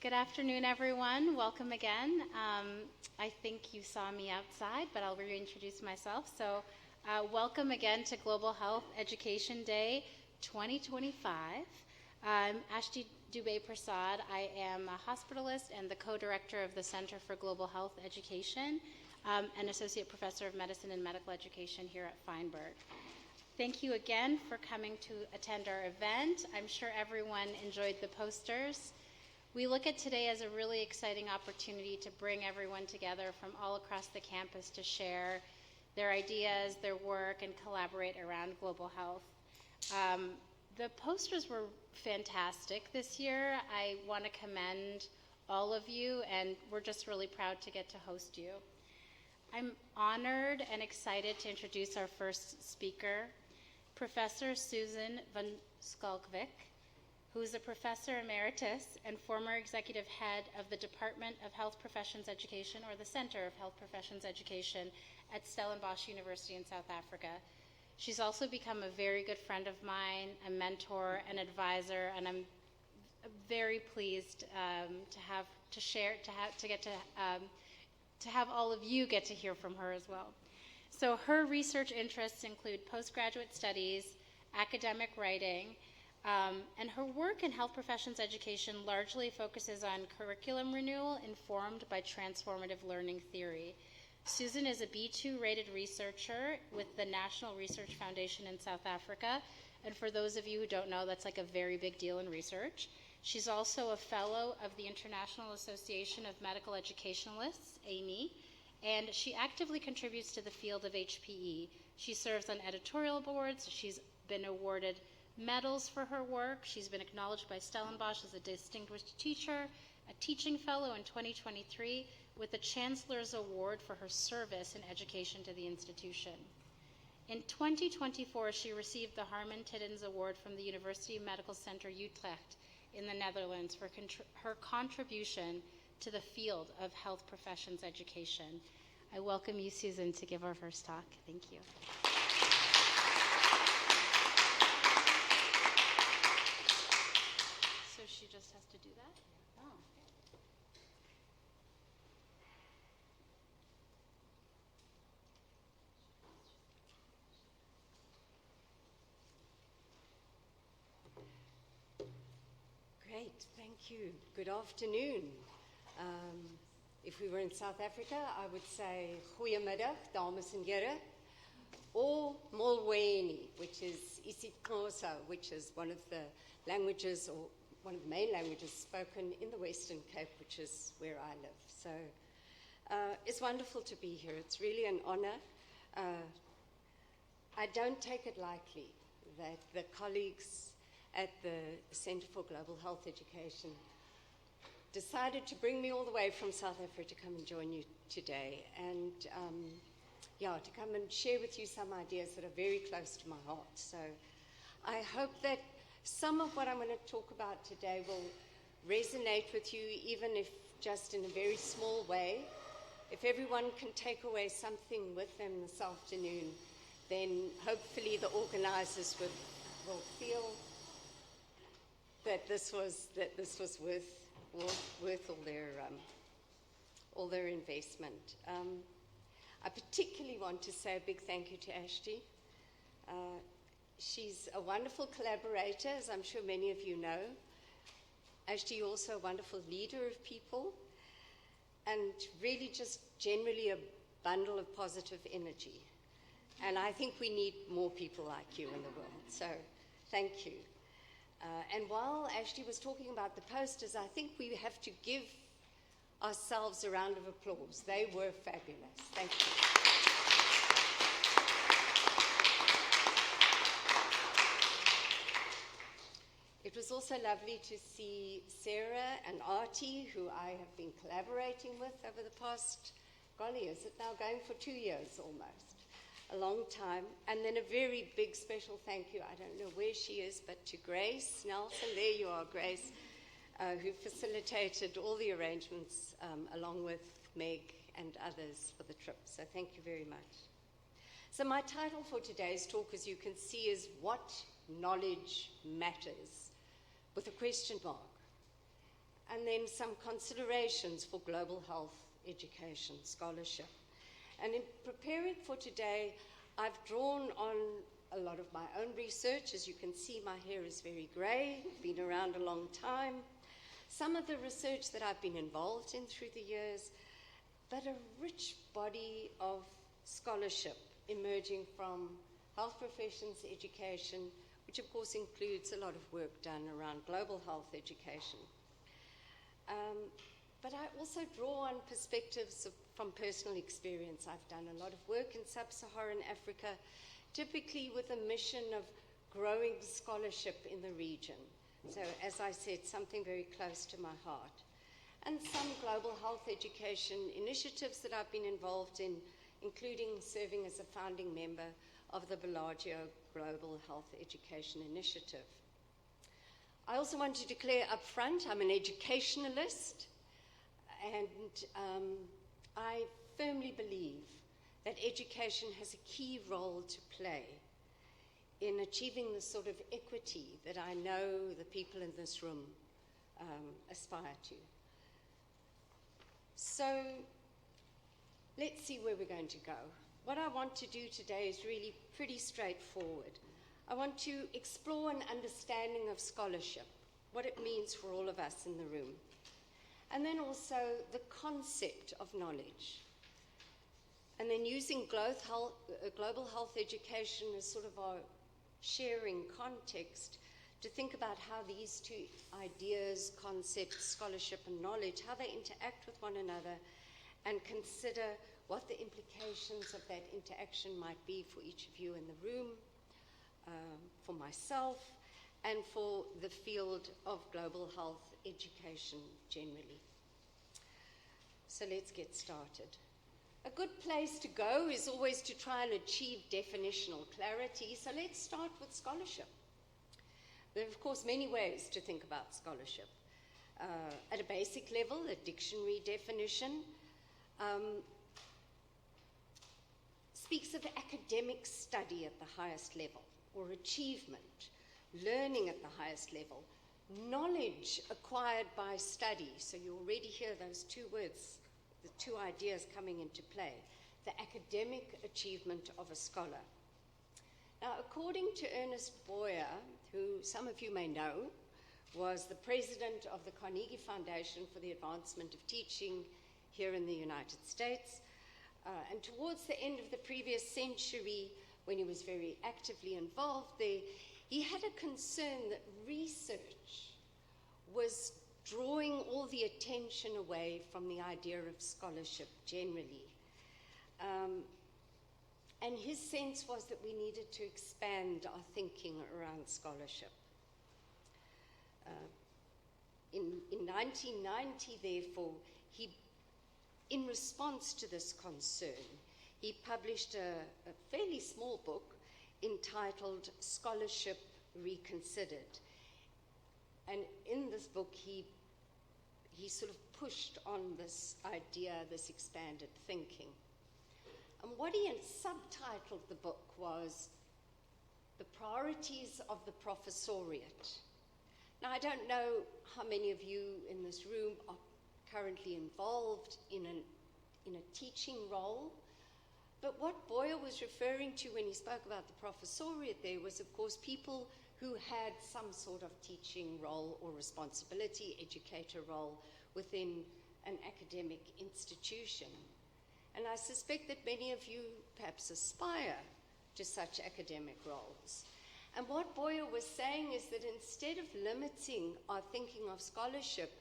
Good afternoon, everyone. Welcome again. I think you saw me outside, but I'll reintroduce myself. So welcome again to Global Health Education Day 2025. I'm Ashti Doobay-Persaud. I am a hospitalist and the co-director of the Center for Global Health Education, and associate professor of medicine and medical education here at Feinberg. Thank you again for coming to attend our event. I'm sure everyone enjoyed the posters. We look at today as a really exciting opportunity to bring everyone together from all across the campus to share their ideas, their work, and collaborate around global health. The posters were fantastic this year. I want to commend all of you, and we're just really proud to get to host you. I'm honored and excited to introduce our first speaker, Professor Susan van Schalkwyk, who is a professor emeritus and former executive head of the Department of Health Professions Education, or the Center of Health Professions Education at Stellenbosch University in South Africa. She's also become a very good friend of mine, a mentor, an advisor, and I'm very pleased to have all of you get to hear from her as well. So her research interests include postgraduate studies, academic writing, and her work in health professions education largely focuses on curriculum renewal informed by transformative learning theory. Susan is a B2 rated researcher with the National Research Foundation in South Africa, and for those of you who don't know, that's like a very big deal in research. She's also a fellow of the International Association of Medical Educationalists, AME, and she actively contributes to the field of HPE. She serves on editorial boards. She's been awarded medals for her work. She's been acknowledged by Stellenbosch as a distinguished teacher, a teaching fellow in 2023, with the Chancellor's Award for her service in education to the institution. In 2024, she received the Harman Tiddens Award from the University Medical Center Utrecht in the Netherlands for her contribution to the field of health professions education. I welcome you, Susan, to give our first talk. Thank you. So she just has to do that? Oh, okay. Great, thank you. Good afternoon. If we were in South Africa, I would say goeiemiddag, dames en here, or molweni, which is isiXhosa, which is one of the languages, or one of the main languages spoken in the Western Cape, which is where I live. So it's wonderful to be here. It's really an honor. I don't take it lightly that the colleagues at the Center for Global Health Education decided to bring me all the way from South Africa to come and join you today, and to come and share with you some ideas that are very close to my heart. So I hope that some of what I'm going to talk about today will resonate with you, even if just in a very small way. If everyone can take away something with them this afternoon, then hopefully the organizers will feel that this was worth all their investment. I particularly want to say a big thank you to Ashti. She's a wonderful collaborator, as I'm sure many of you know. Ashti also a wonderful leader of people, and really just generally a bundle of positive energy. And I think we need more people like you in the world. So thank you. And while Ashti was talking about the posters, I think we have to give ourselves a round of applause. They were fabulous. Thank you. It was also lovely to see Sarah and Artie, who I have been collaborating with over the past, golly, is it now going for 2 years almost? A long time. And then a very big special thank you, I don't know where she is, but to Grace Nelson. There you are, Grace, who facilitated all the arrangements along with Meg and others for the trip. So thank you very much. So my title for today's talk, as you can see, is What Knowledge Matters, with a question mark. and then some considerations for global health education scholarship. And in preparing for today, I've drawn on a lot of my own research. As you can see, my hair is very grey, been around a long time. Some of the research that I've been involved in through the years, but a rich body of scholarship emerging from health professions education, which of course includes a lot of work done around global health education. But I also draw on perspectives from personal experience. I've done a lot of work in sub-Saharan Africa, typically with a mission of growing scholarship in the region. So, as I said, something very close to my heart. And some global health education initiatives that I've been involved in, including serving as a founding member of the Bellagio Global Health Education Initiative. I also want to declare up front, I'm an educationalist, and I firmly believe that education has a key role to play in achieving the sort of equity that I know the people in this room aspire to. So let's see where we're going to go. What I want to do today is really pretty straightforward. I want to explore an understanding of scholarship, what it means for all of us in the room, and then also the concept of knowledge. And then using global health education as sort of our sharing context to think about how these two ideas, concepts, scholarship and knowledge, how they interact with one another, and consider what the implications of that interaction might be for each of you in the room, for myself, and for the field of global health education generally. So let's get started. A good place to go is always to try and achieve definitional clarity, so let's start with scholarship. There are, of course, many ways to think about scholarship. At a basic level, a dictionary definition speaks of academic study at the highest level, or achievement, learning at the highest level, knowledge acquired by study. So you already hear those two words, the two ideas coming into play, the academic achievement of a scholar. Now, according to Ernest Boyer, who some of you may know, was the president of the Carnegie Foundation for the Advancement of Teaching here in the United States, and towards the end of the previous century, when he was very actively involved there, he had a concern that research was drawing all the attention away from the idea of scholarship generally. And his sense was that we needed to expand our thinking around scholarship. In 1990, therefore, in response to this concern, he published a fairly small book entitled Scholarship Reconsidered. And in this book, he sort of pushed on this idea, this expanded thinking. And what he subtitled the book was The Priorities of the Professoriate. Now, I don't know how many of you in this room are currently involved in a teaching role, but what Boyer was referring to when he spoke about the professoriate there was, of course, people who had some sort of teaching role or responsibility, educator role within an academic institution. And I suspect that many of you perhaps aspire to such academic roles. And what Boyer was saying is that instead of limiting our thinking of scholarship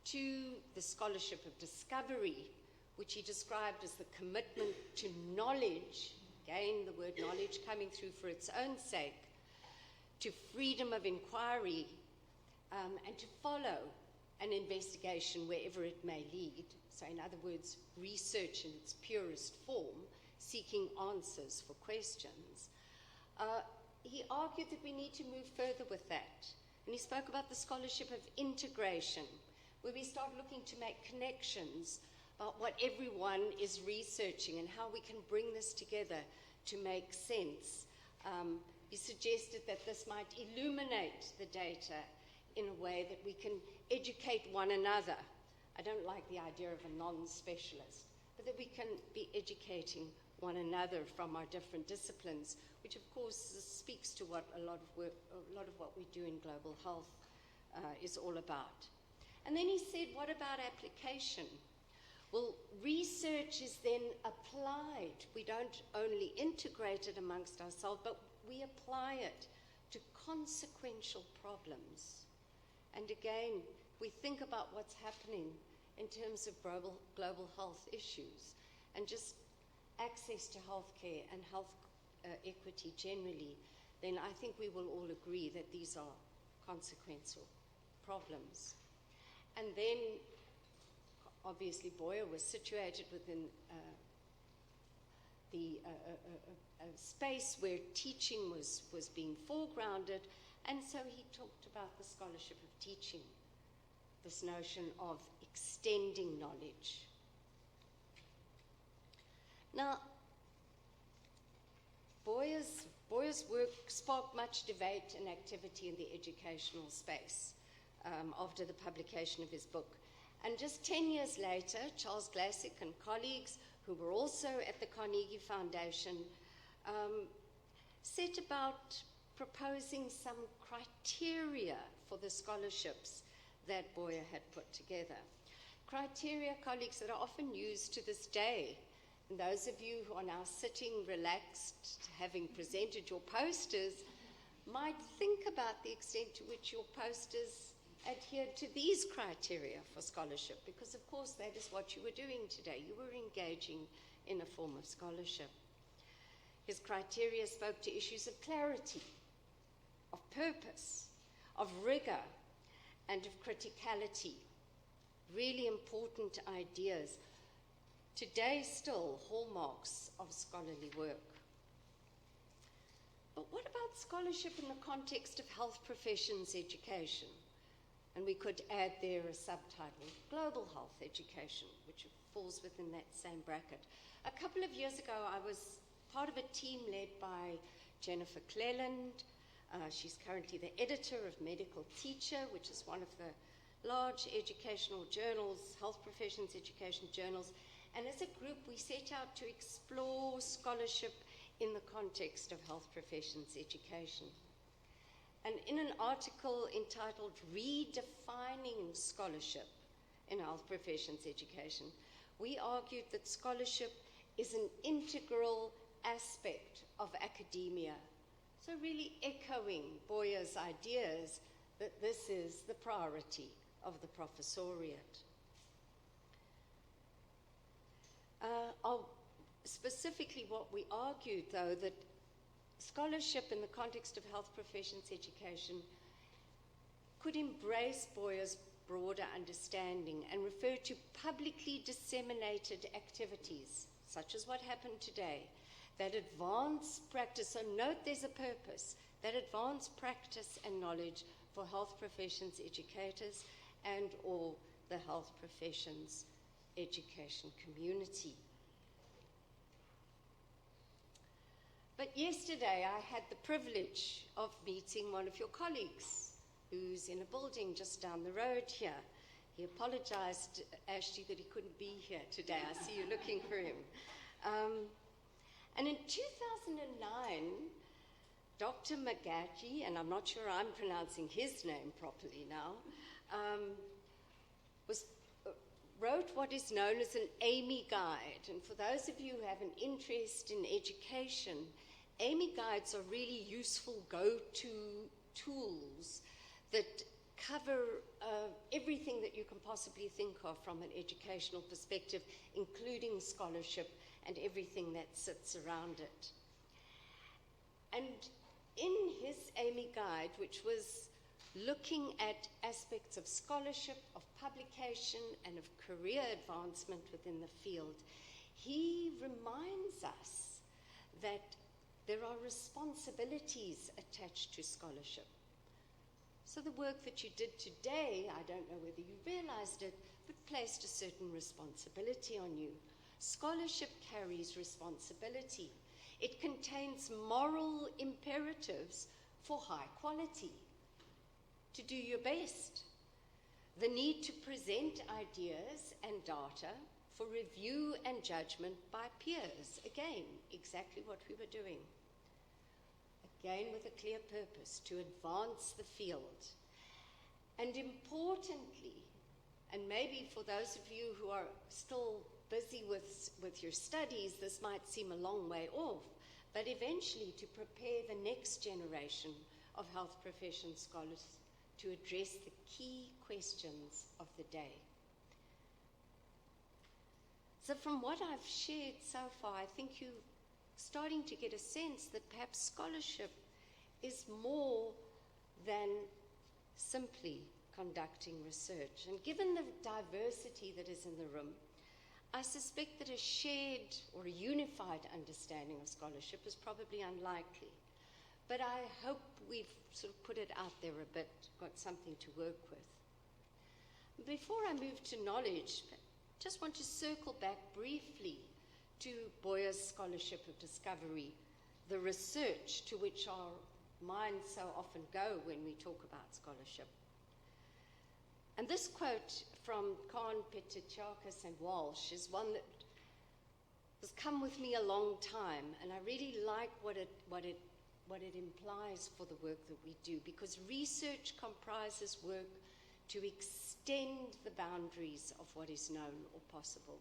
to the scholarship of discovery, which he described as the commitment to knowledge, again the word knowledge coming through for its own sake, to freedom of inquiry, and to follow an investigation wherever it may lead. So in other words, research in its purest form, seeking answers for questions. He argued that we need to move further with that. And he spoke about the scholarship of integration, where we start looking to make connections about what everyone is researching and how we can bring this together to make sense. He suggested that this might illuminate the data in a way that we can educate one another. I don't like the idea of a non-specialist, but that we can be educating one another from our different disciplines, which of course speaks to what a lot of what we do in global health is all about. And then he said, what about application? Well, research is then applied. We don't only integrate it amongst ourselves, but we apply it to consequential problems. And again, we think about what's happening in terms of global health issues and just access to healthcare and health equity generally, then I think we will all agree that these are consequential problems. And then, obviously, Boyer was situated within the space where teaching was being foregrounded, and so he talked about the scholarship of teaching, this notion of extending knowledge. Now, Boyer's work sparked much debate and activity in the educational space after the publication of his book. And just 10 years later, Charles Glassick and colleagues who were also at the Carnegie Foundation set about proposing some criteria for the scholarships that Boyer had put together. Criteria, colleagues, that are often used to this day. And those of you who are now sitting relaxed, having presented your posters, might think about the extent to which your posters adhered to these criteria for scholarship, because of course that is what you were doing today. You were engaging in a form of scholarship. His criteria spoke to issues of clarity, of purpose, of rigor, and of criticality. Really important ideas. Today still hallmarks of scholarly work. But what about scholarship in the context of health professions education? And we could add there a subtitle, Global Health Education, which falls within that same bracket. A couple of years ago, I was part of a team led by Jennifer Cleland. She's currently the editor of Medical Teacher, which is one of the large educational journals, health professions education journals. And as a group, we set out to explore scholarship in the context of health professions education. And in an article entitled Redefining Scholarship in Health Professions Education, we argued that scholarship is an integral aspect of academia. So really echoing Boyer's ideas that this is the priority of the professoriate. Specifically what we argued, though, that scholarship in the context of health professions education could embrace Boyer's broader understanding and refer to publicly disseminated activities, such as what happened today, that advance practice. So note there's a purpose, that advance practice and knowledge for health professions educators and or the health professions education community. But yesterday I had the privilege of meeting one of your colleagues who's in a building just down the road here. He apologized, Ashti, that he couldn't be here today. I see you looking for him. And in 2009, Dr. Magaji, and I'm not sure I'm pronouncing his name properly now, wrote what is known as an AMI guide. And for those of you who have an interest in education, AMI guides are really useful go-to tools that cover everything that you can possibly think of from an educational perspective, including scholarship and everything that sits around it. And in his AMI guide, which was looking at aspects of scholarship, of publication, and of career advancement within the field, he reminds us that there are responsibilities attached to scholarship. So the work that you did today, I don't know whether you realized it, but placed a certain responsibility on you. Scholarship carries responsibility. It contains moral imperatives for high quality. to do your best, the need to present ideas and data for review and judgment by peers. Again, exactly what we were doing. Again, with a clear purpose, to advance the field. And importantly, and maybe for those of you who are still busy with your studies, this might seem a long way off, but eventually to prepare the next generation of health profession scholars to address the key questions of the day. So from what I've shared so far, I think you're starting to get a sense that perhaps scholarship is more than simply conducting research. And given the diversity that is in the room, I suspect that a shared or a unified understanding of scholarship is probably unlikely. But I hope we've sort of put it out there a bit, got something to work with. Before I move to knowledge, I just want to circle back briefly to Boyer's scholarship of discovery, the research to which our minds so often go when we talk about scholarship. And this quote from Kahn, Pediatrics, and Walsh is one that has come with me a long time, and I really like what it implies for the work that we do, because research comprises work to extend the boundaries of what is known or possible.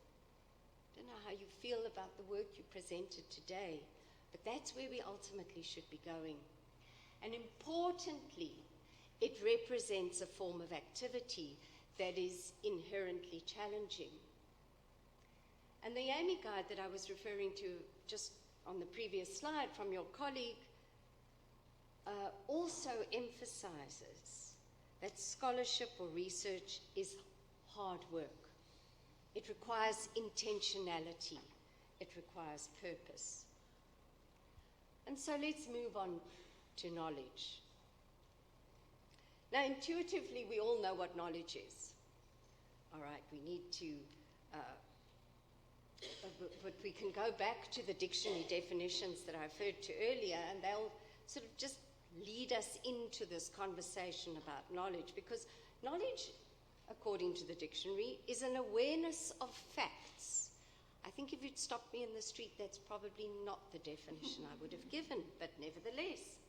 I don't know how you feel about the work you presented today, but that's where we ultimately should be going. And importantly, it represents a form of activity that is inherently challenging. And the AMI guide that I was referring to just on the previous slide from your colleague also emphasizes that scholarship or research is hard work. It requires intentionality. It requires purpose. And so let's move on to knowledge. Now, intuitively, we all know what knowledge is. All right, we need to, but we can go back to the dictionary definitions that I referred to earlier, and they'll sort of just lead us into this conversation about knowledge, because knowledge, according to the dictionary, is an awareness of facts. I think if you'd stopped me in the street, that's probably not the definition I would have given, but nevertheless,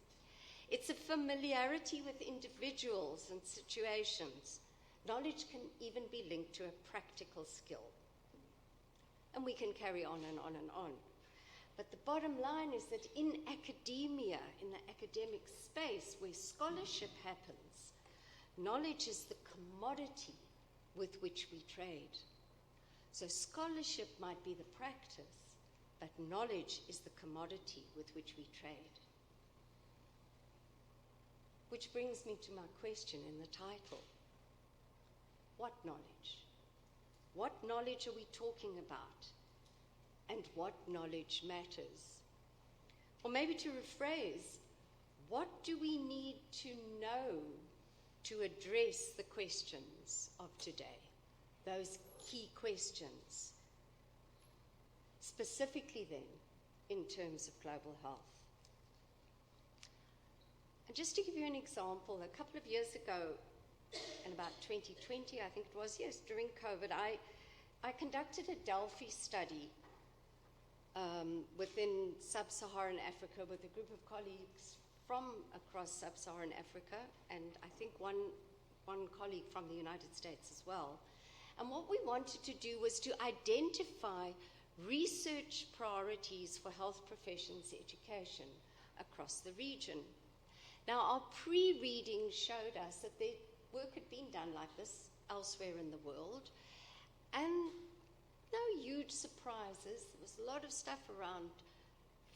it's a familiarity with individuals and situations. Knowledge can even be linked to a practical skill. And we can carry on and on and on. But the bottom line is that in academia, in the academic space where scholarship happens, knowledge is the commodity with which we trade. So scholarship might be the practice, but knowledge is the commodity with which we trade. Which brings me to my question in the title. What knowledge? What knowledge are we talking about? And what knowledge matters? Or maybe to rephrase, what do we need to know to address the questions of today? Those key questions. Specifically then, in terms of global health. And just to give you an example, a couple of years ago, in about 2020, I think it was, yes, during COVID, I conducted a Delphi study within sub-Saharan Africa with a group of colleagues from across sub-Saharan Africa, and I think one colleague from the United States as well. And what we wanted to do was to identify research priorities for health professions education across the region. Now, our pre-reading showed us that the work had been done like this elsewhere in the world, and no huge surprises. There was a lot of stuff around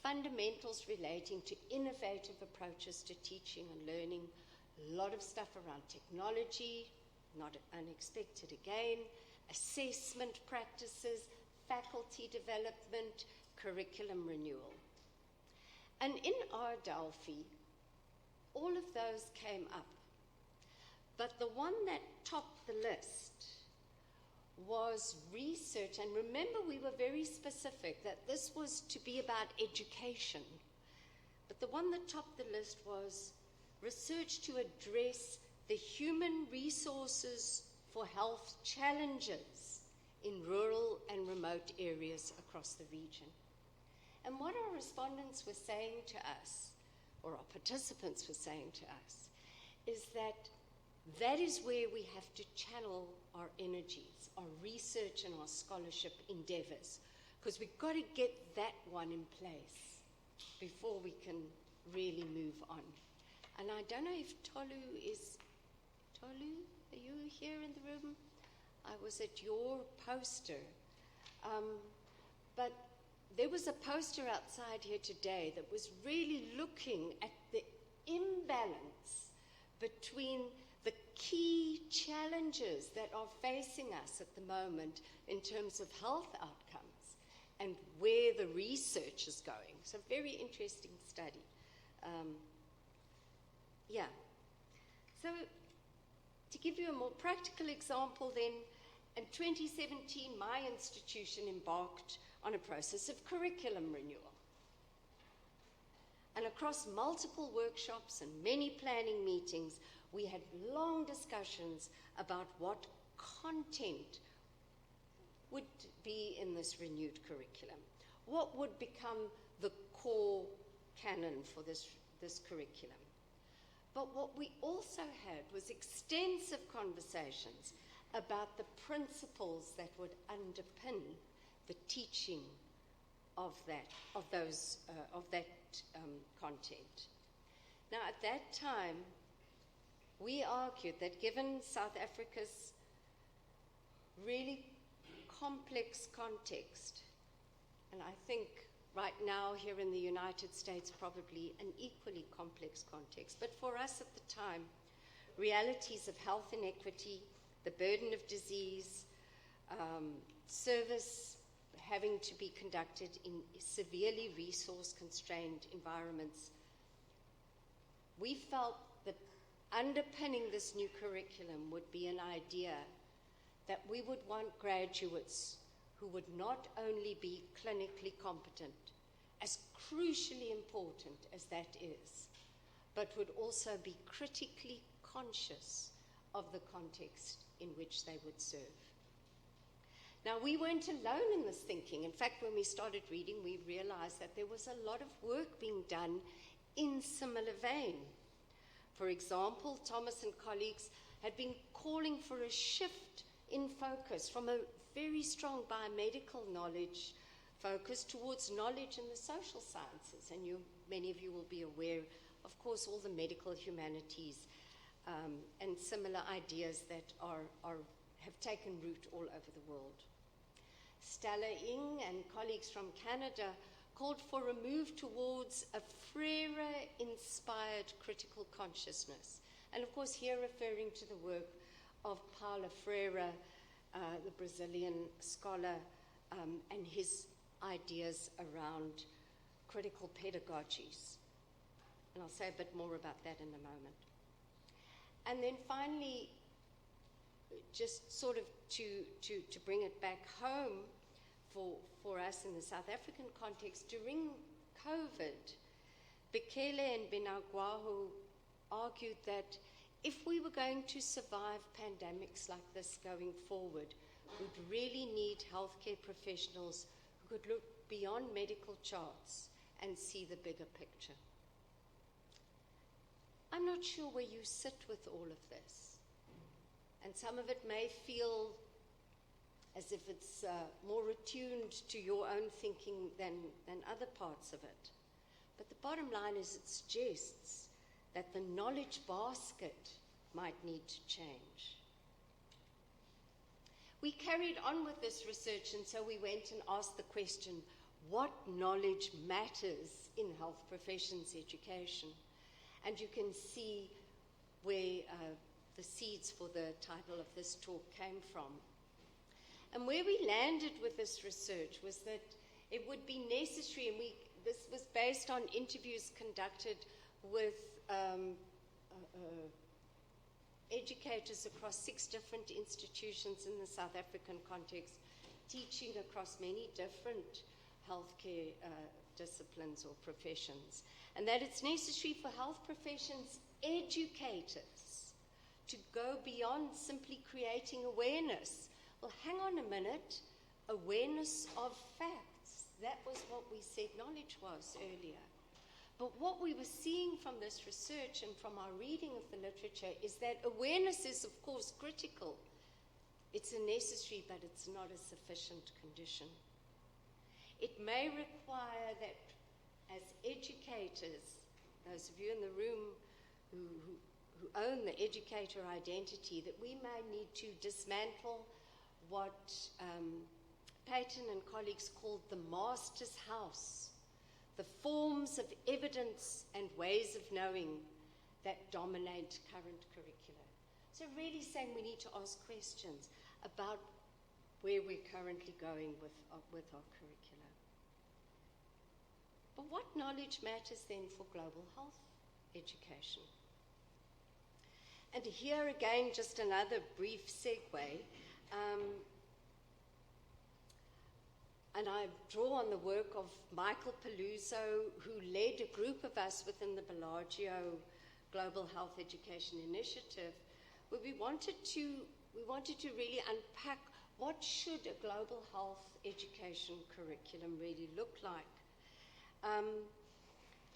fundamentals relating to innovative approaches to teaching and learning, a lot of stuff around technology, not unexpected again, assessment practices, faculty development, curriculum renewal. And in our Delphi, all of those came up. But the one that topped the list was research. And remember, we were very specific that this was to be about education. But the one that topped the list was research to address the human resources for health challenges in rural and remote areas across the region. And what our respondents were saying to us, or our participants were saying to us, is that that is where we have to channel our energies, our research and our scholarship endeavors, because we've got to get that one in place before we can really move on. And I don't know if Tolu, are you here in the room? I was at your poster. But there was a poster outside here today that was really looking at the imbalance between the key challenges that are facing us at the moment in terms of health outcomes and where the research is going. So very interesting study. So to give you a more practical example then, in 2017, my institution embarked on a process of curriculum renewal. And across multiple workshops and many planning meetings, we had long discussions about what content would be in this renewed curriculum. What would become the core canon for this curriculum? But what we also had was extensive conversations about the principles that would underpin the teaching of that content. Now, at that time, we argued that given South Africa's really complex context, and I think right now here in the United States probably an equally complex context, but for us at the time, realities of health inequity, the burden of disease, service having to be conducted in severely resource-constrained environments, we felt that underpinning this new curriculum would be an idea that we would want graduates who would not only be clinically competent, as crucially important as that is, but would also be critically conscious of the context in which they would serve. Now, we weren't alone in this thinking. In fact, when we started reading, we realized that there was a lot of work being done in similar vein. For example, Thomas and colleagues had been calling for a shift in focus from a very strong biomedical knowledge focus towards knowledge in the social sciences. And many of you will be aware, of course, all the medical humanities and similar ideas that have taken root all over the world. Stella Ng and colleagues from Canada called for a move towards a Freire-inspired critical consciousness. And of course, here referring to the work of Paulo Freire, the Brazilian scholar, and his ideas around critical pedagogies. And I'll say a bit more about that in a moment. And then finally, just sort of to bring it back home for us in the South African context, during COVID, Bekele and Benagwaho argued that if we were going to survive pandemics like this going forward, we'd really need healthcare professionals who could look beyond medical charts and see the bigger picture. I'm not sure where you sit with all of this. And some of it may feel as if it's more attuned to your own thinking than other parts of it. But the bottom line is it suggests that the knowledge basket might need to change. We carried on with this research, and so we went and asked the question, what knowledge matters in health professions education? And you can see where the seeds for the title of this talk came from. And where we landed with this research was that it would be necessary, and this was based on interviews conducted with educators across 6 different institutions in the South African context, teaching across many different healthcare disciplines or professions, and that it's necessary for health professions educators to go beyond simply creating awareness. Well, hang on a minute. Awareness of facts. That was what we said knowledge was earlier. But what we were seeing from this research and from our reading of the literature is that awareness is, of course, critical. It's a necessary, but it's not a sufficient condition. It may require that as educators, those of you in the room who own the educator identity, that we may need to dismantle what Peyton and colleagues called the master's house, the forms of evidence and ways of knowing that dominate current curricula. So really saying we need to ask questions about where we're currently going with our curricula. But what knowledge matters then for global health education? And here again, just another brief segue. And I draw on the work of Michael Peluso, who led a group of us within the Bellagio Global Health Education Initiative, where we wanted to really unpack what should a global health education curriculum really look like.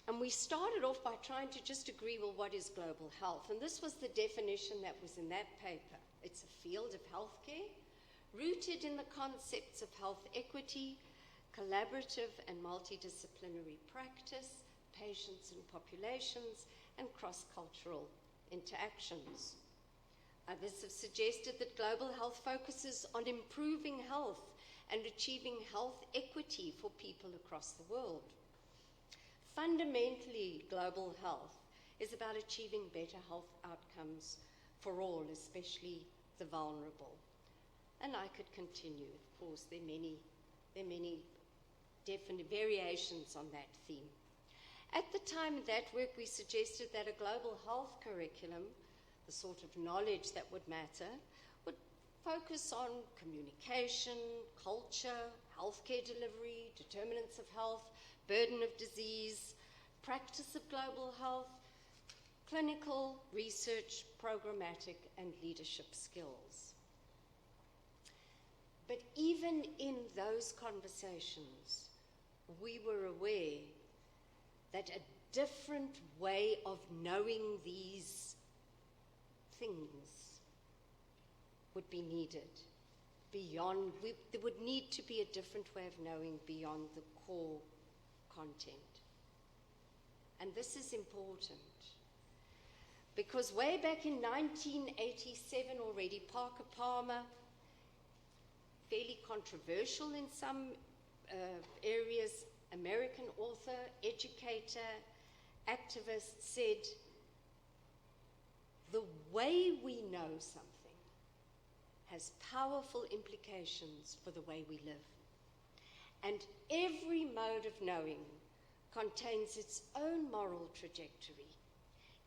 And we started off by trying to just agree, well, what is global health? And this was the definition that was in that paper. It's a field of healthcare rooted in the concepts of health equity, collaborative and multidisciplinary practice, patients and populations, and cross-cultural interactions. Others have suggested that global health focuses on improving health and achieving health equity for people across the world. Fundamentally, global health is about achieving better health outcomes for all, especially the vulnerable. And I could continue. Of course, there are many definite variations on that theme. At the time of that work, we suggested that a global health curriculum, the sort of knowledge that would matter, would focus on communication, culture, healthcare delivery, determinants of health, burden of disease, practice of global health, clinical, research, programmatic, and leadership skills. But even in those conversations, we were aware that a different way of knowing these things would be needed beyond, there would need to be a different way of knowing beyond the core content. And this is important because way back in 1987 already, Parker Palmer, fairly controversial in some areas, American author, educator, activist, said, the way we know something has powerful implications for the way we live. And every mode of knowing contains its own moral trajectory,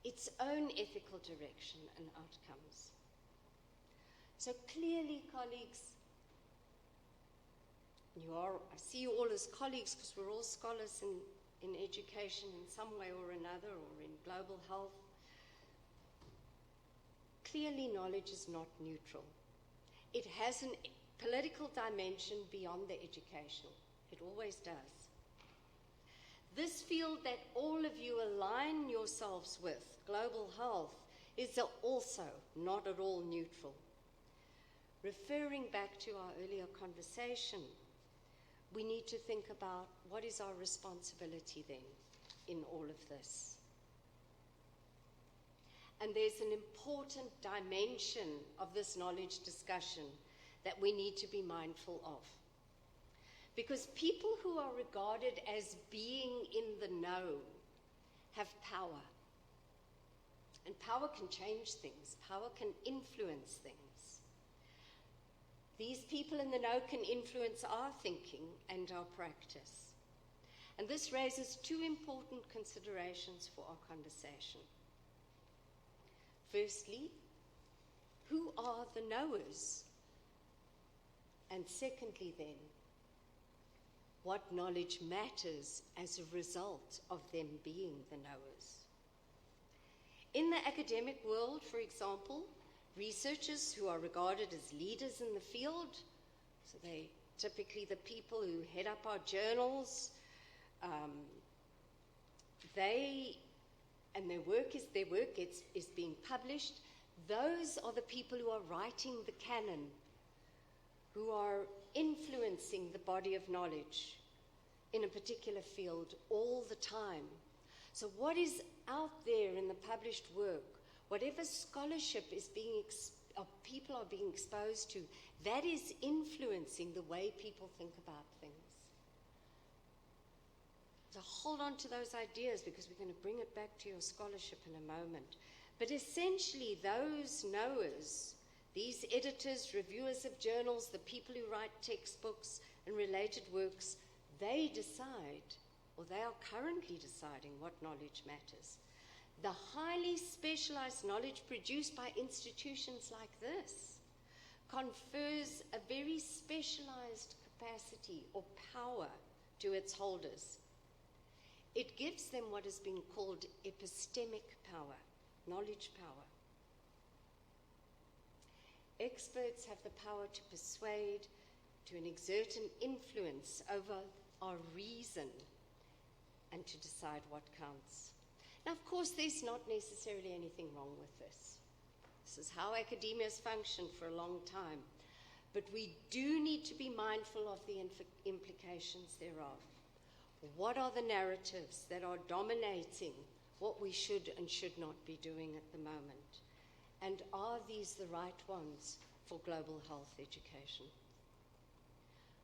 its own ethical direction and outcomes. So clearly, colleagues, I see you all as colleagues because we're all scholars in education in some way or another, or in global health. Clearly, knowledge is not neutral. It has a political dimension beyond the educational. It always does. This field that all of you align yourselves with, global health, is also not at all neutral. Referring back to our earlier conversation, we need to think about what is our responsibility then in all of this. And there's an important dimension of this knowledge discussion that we need to be mindful of. Because people who are regarded as being in the know have power. And power can change things. Power can influence things. These people in the know can influence our thinking and our practice. And this raises two important considerations for our conversation. Firstly, who are the knowers? And secondly then, what knowledge matters as a result of them being the knowers? In the academic world, for example, researchers who are regarded as leaders in the field, so they typically the people who head up our journals, their work is being published. Those are the people who are writing the canon, who are influencing the body of knowledge in a particular field all the time. So what is out there in the published work, whatever scholarship is people are being exposed to, that is influencing the way people think about things. So hold on to those ideas, because we're going to bring it back to your scholarship in a moment. But essentially, those knowers, these editors, reviewers of journals, the people who write textbooks and related works, they decide, or they are currently deciding, what knowledge matters. The highly specialized knowledge produced by institutions like this confers a very specialized capacity or power to its holders. It gives them what has been called epistemic power, knowledge power. Experts have the power to persuade, to exert an influence over our reason, and to decide what counts. Now, of course, there's not necessarily anything wrong with this. This is how academia has functioned for a long time. But we do need to be mindful of the implications thereof. What are the narratives that are dominating what we should and should not be doing at the moment? And are these the right ones for global health education?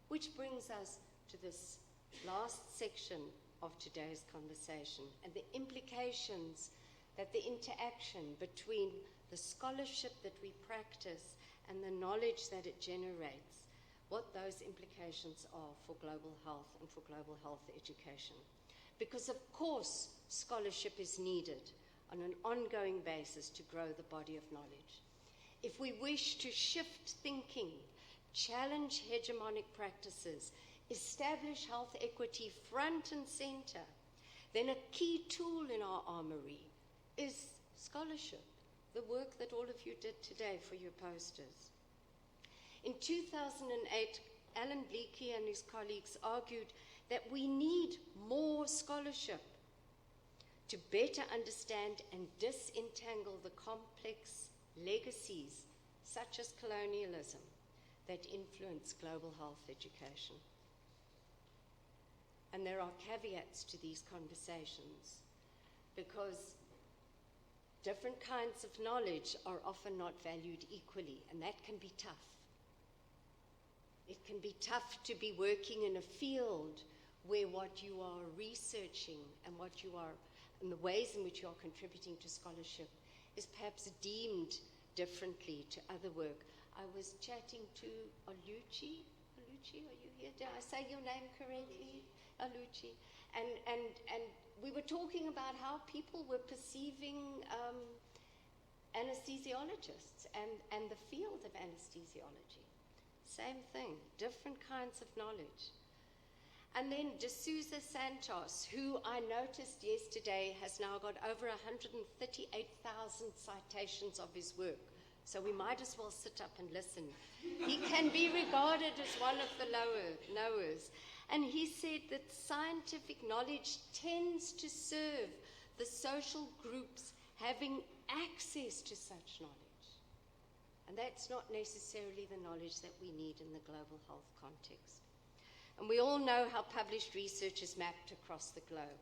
Which brings us to this last section of today's conversation, and the implications that the interaction between the scholarship that we practice and the knowledge that it generates, what those implications are for global health and for global health education. Because of course, scholarship is needed on an ongoing basis to grow the body of knowledge. If we wish to shift thinking, challenge hegemonic practices, establish health equity front and center, then a key tool in our armory is scholarship, the work that all of you did today for your posters. In 2008, Alan Bleakey and his colleagues argued that we need more scholarship to better understand and disentangle the complex legacies, such as colonialism, that influence global health education. And there are caveats to these conversations, because different kinds of knowledge are often not valued equally, and that can be tough. It can be tough to be working in a field where what you are researching and the ways in which you are contributing to scholarship is perhaps deemed differently to other work. I was chatting to Oluchi. Oluchi, are you here? Did I say your name correctly? Oluchi. And we were talking about how people were perceiving anesthesiologists and the field of anesthesiology. Same thing, different kinds of knowledge. And then D'Souza Santos, who I noticed yesterday has now got over 138,000 citations of his work. So we might as well sit up and listen. He can be regarded as one of the knowers. And he said that scientific knowledge tends to serve the social groups having access to such knowledge. And that's not necessarily the knowledge that we need in the global health context. And we all know how published research is mapped across the globe.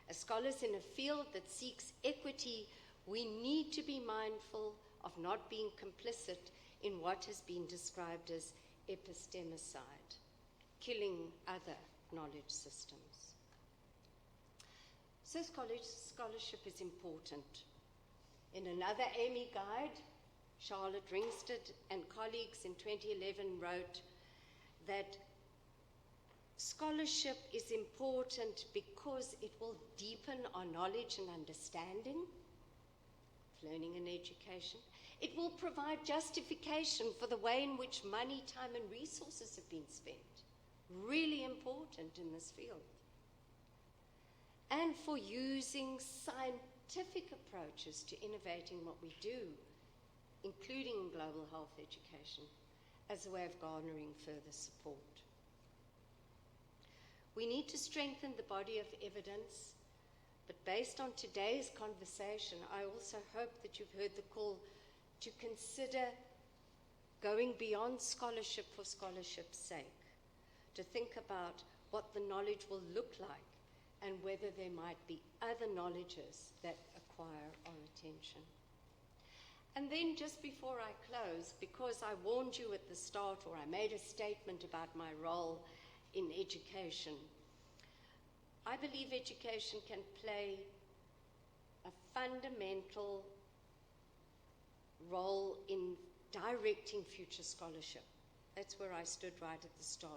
As scholars in a field that seeks equity, we need to be mindful of not being complicit in what has been described as epistemicide, killing other knowledge systems. So scholarship is important. In another AMI guide, Charlotte Ringsted and colleagues in 2011 wrote that scholarship is important because it will deepen our knowledge and understanding, learning and education. It will provide justification for the way in which money, time, and resources have been spent. Really important in this field. And for using scientific approaches to innovating what we do, including in global health education, as a way of garnering further support. We need to strengthen the body of evidence, but based on today's conversation, I also hope that you've heard the call to consider going beyond scholarship for scholarship's sake, to think about what the knowledge will look like and whether there might be other knowledges that acquire our attention. And then just before I close, because I warned you at the start, or I made a statement about my role in education, I believe education can play a fundamental role in directing future scholarship. That's where I stood right at the start.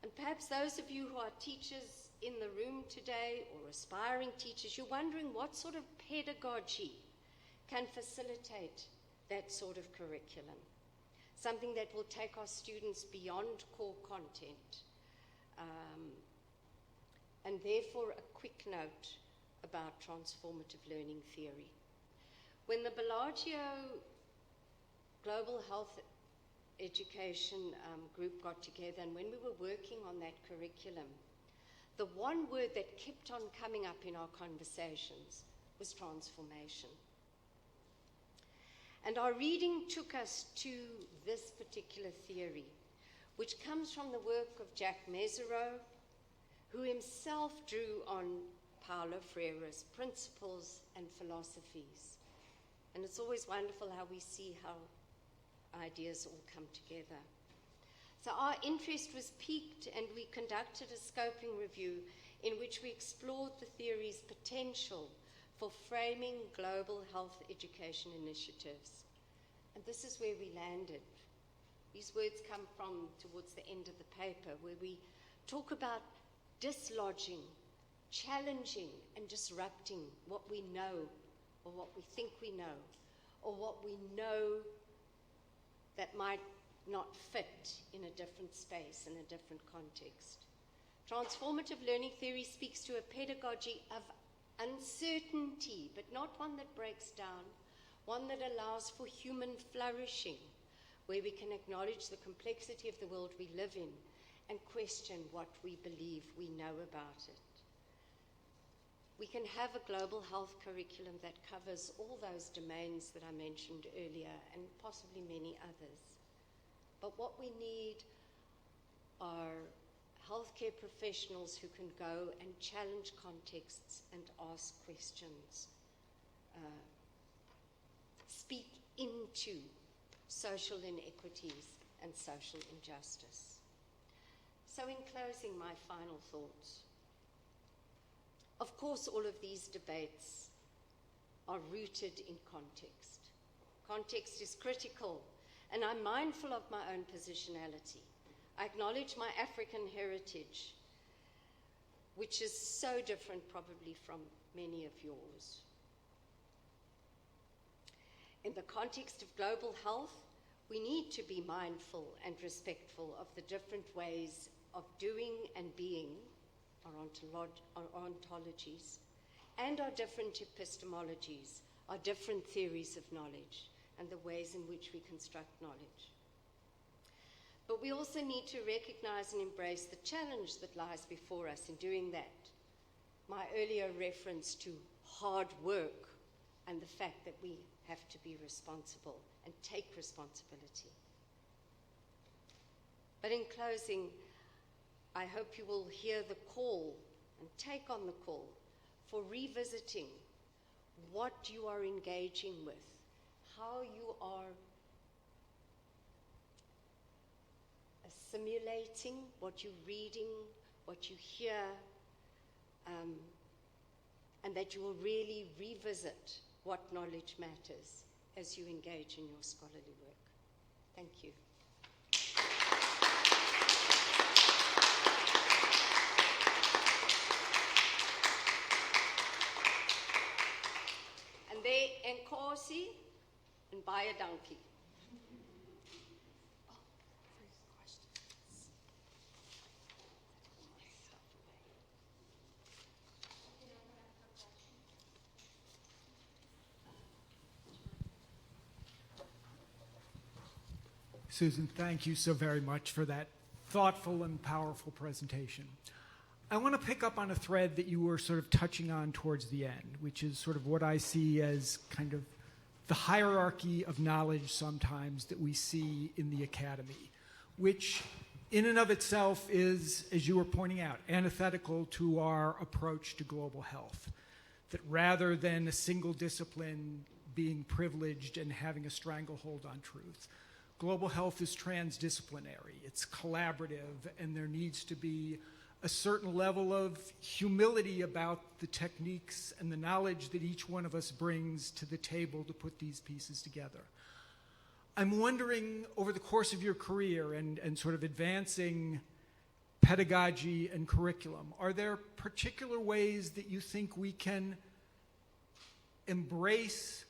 And perhaps those of you who are teachers in the room today, or aspiring teachers, you're wondering what sort of pedagogy can facilitate that sort of curriculum. Something that will take our students beyond core content. And therefore, a quick note about transformative learning theory. When the Bellagio Global Health Education group got together, and when we were working on that curriculum, the one word that kept on coming up in our conversations was transformation. And our reading took us to this particular theory, which comes from the work of Jacques Mesereau, who himself drew on Paulo Freire's principles and philosophies. And it's always wonderful how we see how ideas all come together. So our interest was piqued, and we conducted a scoping review in which we explored the theory's potential for framing global health education initiatives. And this is where we landed. These words come from towards the end of the paper, where we talk about dislodging, challenging, and disrupting what we know, or what we think we know, or what we know that might not fit in a different space, in a different context. Transformative learning theory speaks to a pedagogy of uncertainty, but not one that breaks down, one that allows for human flourishing, where we can acknowledge the complexity of the world we live in and question what we believe we know about it. We can have a global health curriculum that covers all those domains that I mentioned earlier, and possibly many others. But what we need are healthcare professionals who can go and challenge contexts and ask questions, speak into social inequities and social injustice. So in closing, my final thoughts. Of course, all of these debates are rooted in context. Context is critical, and I'm mindful of my own positionality. I acknowledge my African heritage, which is so different probably from many of yours. In the context of global health, we need to be mindful and respectful of the different ways of doing and being, our ontologies, and our different epistemologies, our different theories of knowledge, and the ways in which we construct knowledge. But we also need to recognize and embrace the challenge that lies before us in doing that. My earlier reference to hard work and the fact that we have to be responsible and take responsibility. But in closing, I hope you will hear the call and take on the call for revisiting what you are engaging with, how you are assimilating what you're reading, what you hear, and that you will really revisit what knowledge matters as you engage in your scholarly work. Thank you. And they enkosi and buy a donkey. Susan, thank you so very much for that thoughtful and powerful presentation. I want to pick up on a thread that you were sort of touching on towards the end, which is sort of what I see as kind of the hierarchy of knowledge sometimes that we see in the academy, which in and of itself is, as you were pointing out, antithetical to our approach to global health. That rather than a single discipline being privileged and having a stranglehold on truth, global health is transdisciplinary, it's collaborative, and there needs to be a certain level of humility about the techniques and the knowledge that each one of us brings to the table to put these pieces together. I'm wondering, over the course of your career and sort of advancing pedagogy and curriculum, are there particular ways that you think we can embrace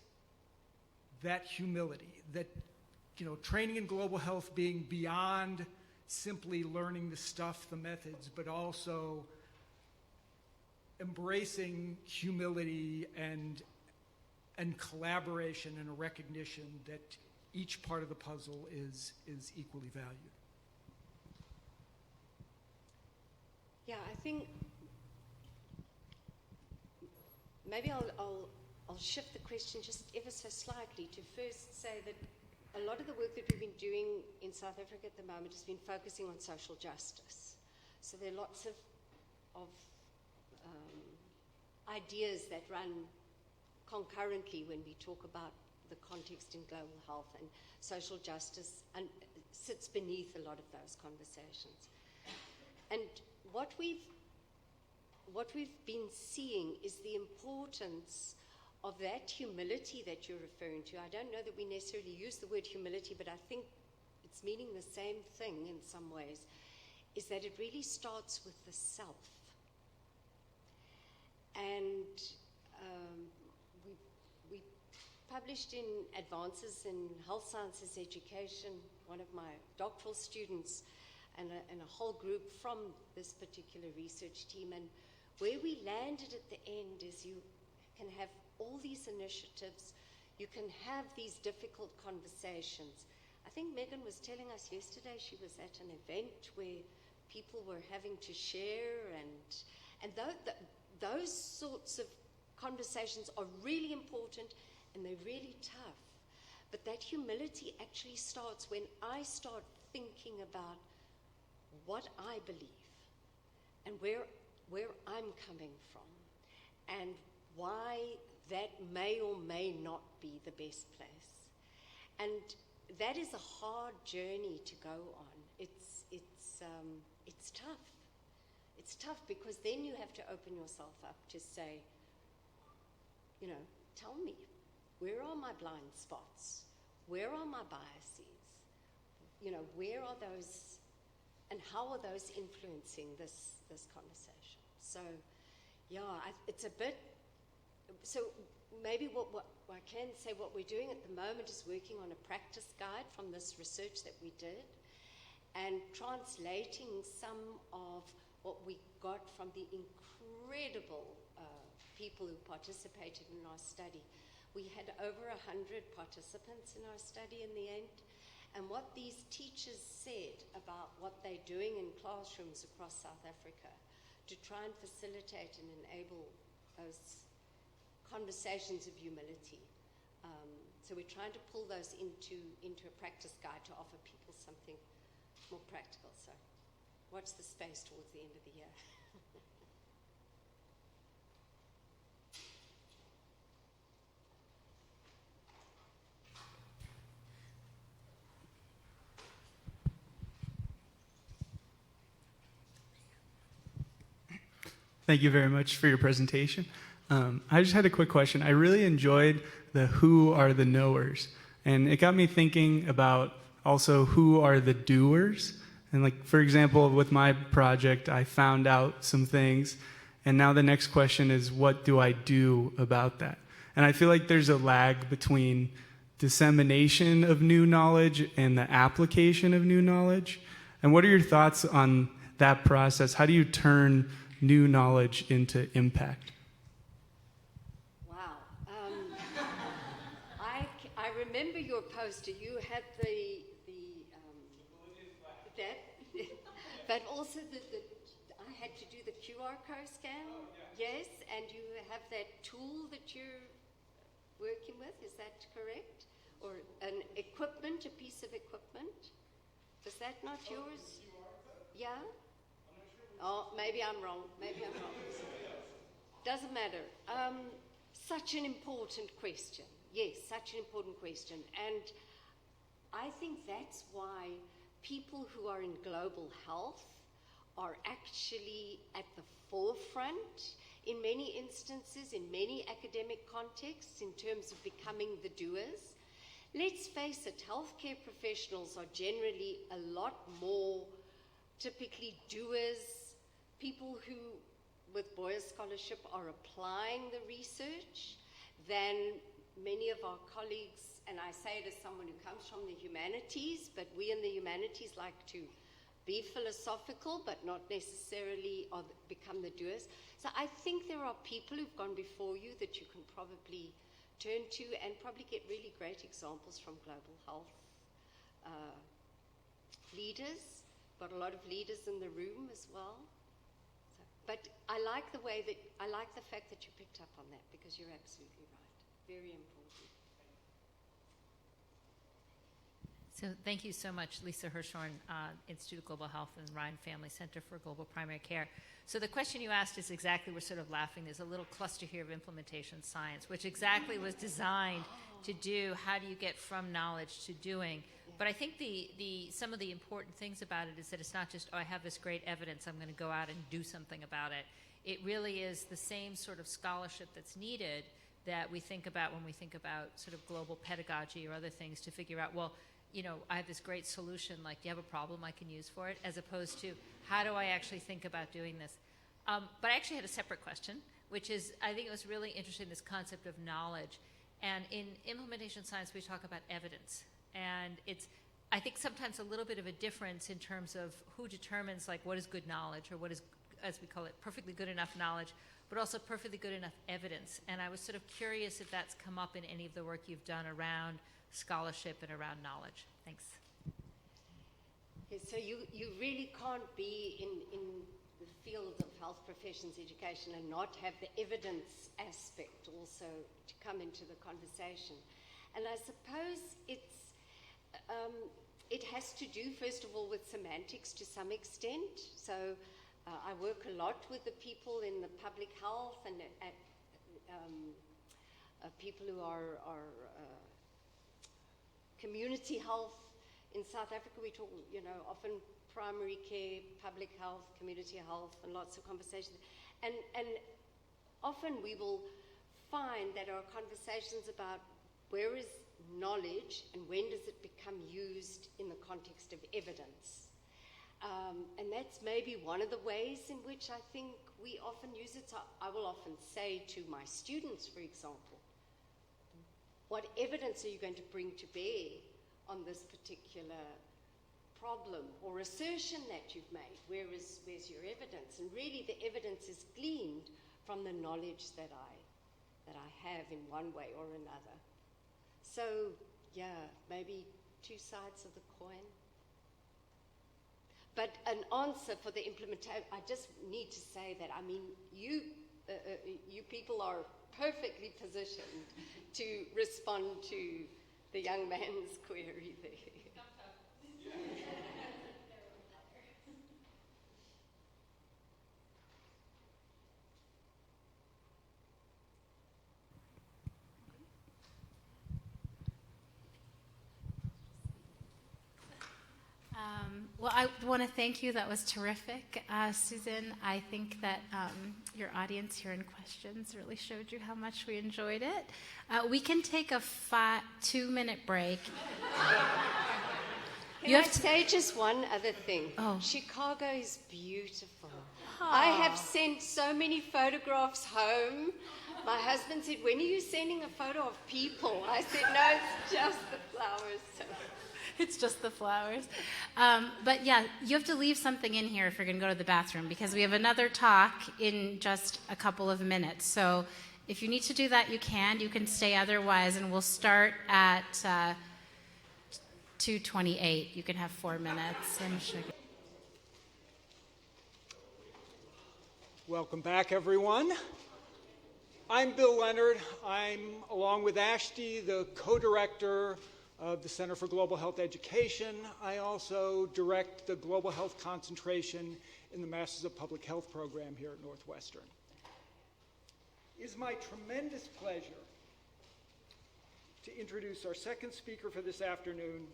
that humility, that, you know, training in global health being beyond simply learning the stuff, the methods, but also embracing humility and collaboration and a recognition that each part of the puzzle is equally valued? Yeah, I think maybe I'll shift the question just ever so slightly to first say that a lot of the work that we've been doing in South Africa at the moment has been focusing on social justice. So there are lots of ideas that run concurrently when we talk about the context in global health, and social justice and sits beneath a lot of those conversations. And what we've been seeing is the importance of that humility that you're referring to. I don't know that we necessarily use the word humility, but I think it's meaning the same thing in some ways, is that it really starts with the self. And we published in Advances in Health Sciences Education, one of my doctoral students and a whole group from this particular research team. And where we landed at the end is you can have all these initiatives, you can have these difficult conversations. I think Megan was telling us yesterday she was at an event where people were having to share, and those sorts of conversations are really important and they're really tough. But that humility actually starts when I start thinking about what I believe and where I'm coming from and why that may or may not be the best place. And that is a hard journey to go on. It's tough. It's tough because then you have to open yourself up to say, you know, tell me, where are my blind spots? Where are my biases? You know, where are those, and how are those influencing this conversation? So, yeah, it's a bit. So maybe what I can say, what we're doing at the moment is working on a practice guide from this research that we did, and translating some of what we got from the incredible people who participated in our study. We had over 100 participants in our study in the end, and what these teachers said about what they're doing in classrooms across South Africa to try and facilitate and enable those conversations of humility. So we're trying to pull those into a practice guide to offer people something more practical. So watch the space towards the end of the year. Thank you very much for your presentation. I just had a quick question. I really enjoyed the who are the knowers, and it got me thinking about also who are the doers. And like, for example, with my project, I found out some things, and now the next question is, what do I do about that? And I feel like there's a lag between dissemination of new knowledge and the application of new knowledge. And what are your thoughts on that process? How do you turn new knowledge into impact? Wow. I remember your poster. You had the But also I had to do the QR code scan. Yes, and you have that tool that you're working with. Is that correct? Or an equipment, a piece of equipment? Is that not yours? Yeah? Oh, maybe I'm wrong. Doesn't matter. Such an important question. Yes, such an important question. And I think that's why people who are in global health are actually at the forefront in many instances, in many academic contexts, in terms of becoming the doers. Let's face it, healthcare professionals are generally a lot more typically doers, people who, with Boyer Scholarship, are applying the research than many of our colleagues, and I say it as someone who comes from the humanities, but we in the humanities like to be philosophical, but not necessarily become the doers. So I think there are people who've gone before you that you can probably turn to and probably get really great examples from global health leaders. Got a lot of leaders in the room as well. So, but I like the fact that you picked up on that, because you're absolutely right. Very important. So thank you so much, Lisa Hirschhorn, Institute of Global Health and Ryan Family Center for Global Primary Care. So the question you asked is exactly, we're sort of laughing, there's a little cluster here of implementation science, which exactly was designed to do, how do you get from knowledge to doing? But I think some of the important things about it is that it's not just, oh, I have this great evidence, I'm going to go out and do something about it. It really is the same sort of scholarship that's needed that we think about when we think about sort of global pedagogy or other things, to figure out, well, you know, I have this great solution, like, do you have a problem I can use for it? As opposed to, how do I actually think about doing this? But I actually had a separate question, which is, I think it was really interesting, this concept of knowledge. And in implementation science, we talk about evidence. And it's, I think, sometimes a little bit of a difference in terms of who determines, like, what is good knowledge, or what is, as we call it, perfectly good enough knowledge, but also perfectly good enough evidence. And I was sort of curious if that's come up in any of the work you've done around scholarship and around knowledge. Thanks. Yes, so you really can't be in the field of health professions education and not have the evidence aspect also to come into the conversation. And I suppose it has to do, first of all, with semantics to some extent. So I work a lot with the people in the public health and people who are community health. In South Africa, we talk, often primary care, public health, community health, and lots of conversations. And often we will find that our conversations about where is knowledge and when does it become used in the context of evidence. And that's maybe one of the ways in which I think we often use it. So I will often say to my students, for example, what evidence are you going to bring to bear on this particular problem or assertion that you've made? Where's your evidence? And really the evidence is gleaned from the knowledge that I have in one way or another. So, yeah, maybe two sides of the coin. But an answer for the implementation, I just need to say that, I mean, you people are perfectly positioned to respond to the young man's query there. Well, I want to thank you. That was terrific, Susan. I think that your audience here in questions really showed you how much we enjoyed it. We can take a 2-minute break. Can I say just one other thing? Oh. Chicago is beautiful. I have sent so many photographs home. My husband said, when are you sending a photo of people? I said, no, it's just the flowers. So. It's just the flowers. But yeah, you have to leave something in here if you're going to go to the bathroom, because we have another talk in just a couple of minutes. So if you need to do that, you can. You can stay otherwise, and we'll start at 2:28. You can have 4 minutes. Welcome back, everyone. I'm Bill Leonard. I'm, along with Ashti, the co-director of the Center for Global Health Education. I also direct the Global Health concentration in the Masters of Public Health program here at Northwestern. It is my tremendous pleasure to introduce our second speaker for this afternoon,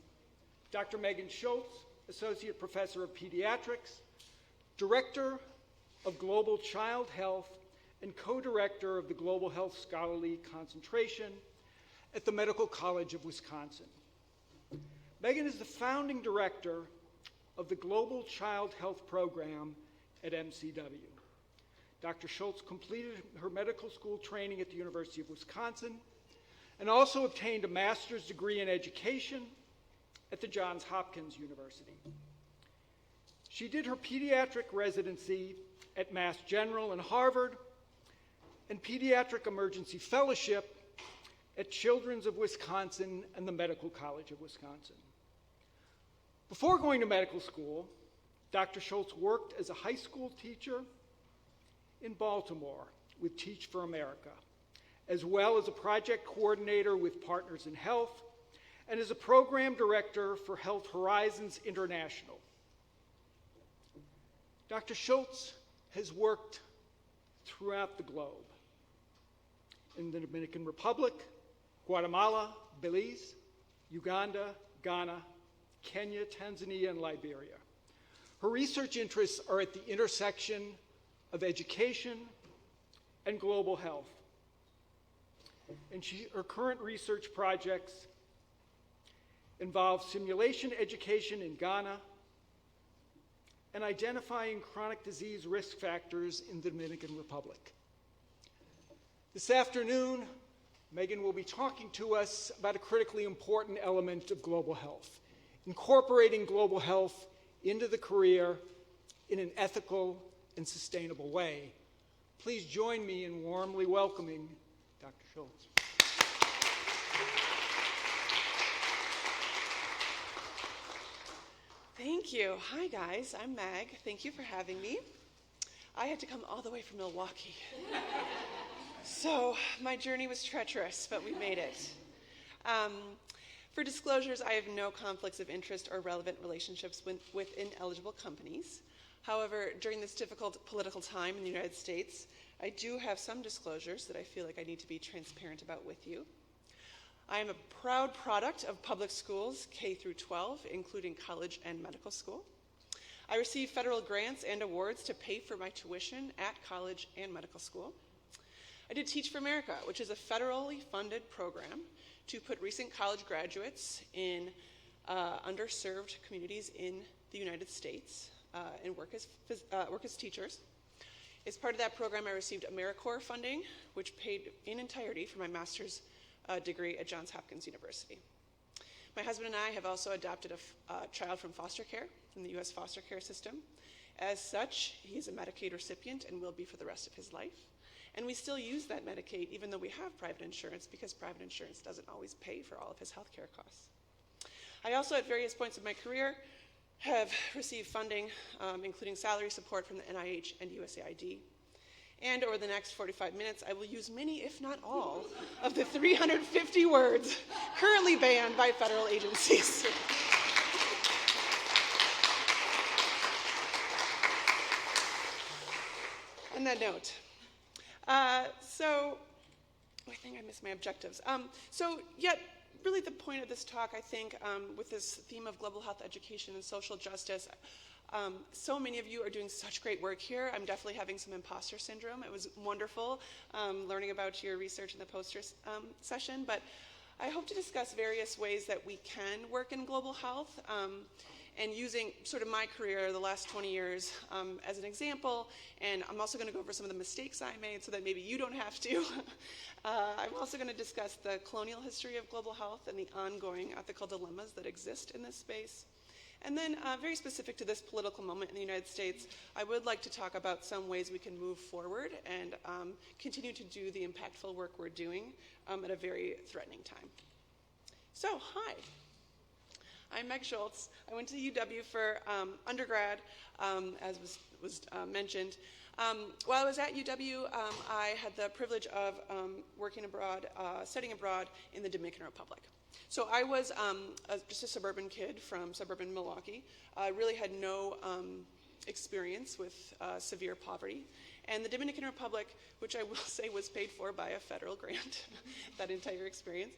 Dr. Megan Schultz, Associate Professor of Pediatrics, Director of Global Child Health, and co-director of the Global Health Scholarly Concentration at the Medical College of Wisconsin. Megan is the founding director of the Global Child Health Program at MCW. Dr. Schultz completed her medical school training at the University of Wisconsin and also obtained a master's degree in education at the Johns Hopkins University. She did her pediatric residency at Mass General and Harvard and pediatric emergency fellowship at Children's of Wisconsin and the Medical College of Wisconsin. Before going to medical school, Dr. Schultz worked as a high school teacher in Baltimore with Teach for America, as well as a project coordinator with Partners in Health, and as a program director for Health Horizons International. Dr. Schultz has worked throughout the globe, in the Dominican Republic, Guatemala, Belize, Uganda, Ghana, Kenya, Tanzania, and Liberia. Her research interests are at the intersection of education and global health. And her current research projects involve simulation education in Ghana and identifying chronic disease risk factors in the Dominican Republic. This afternoon, Megan will be talking to us about a critically important element of global health, incorporating global health into the career in an ethical and sustainable way. Please join me in warmly welcoming Dr. Schultz. Thank you. Hi, guys. I'm Mag. Thank you for having me. I had to come all the way from Milwaukee. So my journey was treacherous, but we made it. For disclosures, I have no conflicts of interest or relevant relationships with ineligible companies. However, during this difficult political time in the United States, I do have some disclosures that I feel like I need to be transparent about with you. I am a proud product of public schools, K through 12, including college and medical school. I receive federal grants and awards to pay for my tuition at college and medical school. I did Teach for America, which is a federally funded program to put recent college graduates in underserved communities in the United States and work as teachers. As part of that program, I received AmeriCorps funding, which paid in entirety for my master's degree at Johns Hopkins University. My husband and I have also adopted a child from foster care, from the U.S. foster care system. As such, he's a Medicaid recipient and will be for the rest of his life. And we still use that Medicaid even though we have private insurance, because private insurance doesn't always pay for all of his health care costs. I also, at various points of my career, have received funding, including salary support from the NIH and USAID. And over the next 45 minutes, I will use many, if not all, of the 350 words currently banned by federal agencies. On that note, so I think I missed my objectives. Really the point of this talk, I think, with this theme of global health education and social justice, so many of you are doing such great work here. I'm definitely having some imposter syndrome. It was wonderful learning about your research in the poster session, but I hope to discuss various ways that we can work in global health and using sort of my career the last 20 years as an example. And I'm also going to go over some of the mistakes I made so that maybe you don't have to. I'm also going to discuss the colonial history of global health and the ongoing ethical dilemmas that exist in this space. And then very specific to this political moment in the United States, I would like to talk about some ways we can move forward and continue to do the impactful work we're doing at a very threatening time. So, hi. I'm Meg Schultz. I went to UW for undergrad, as was mentioned. While I was at UW, I had the privilege of working abroad, studying abroad in the Dominican Republic. So I was just a suburban kid from suburban Milwaukee. I really had no experience with severe poverty. And the Dominican Republic, which I will say was paid for by a federal grant, that entire experience,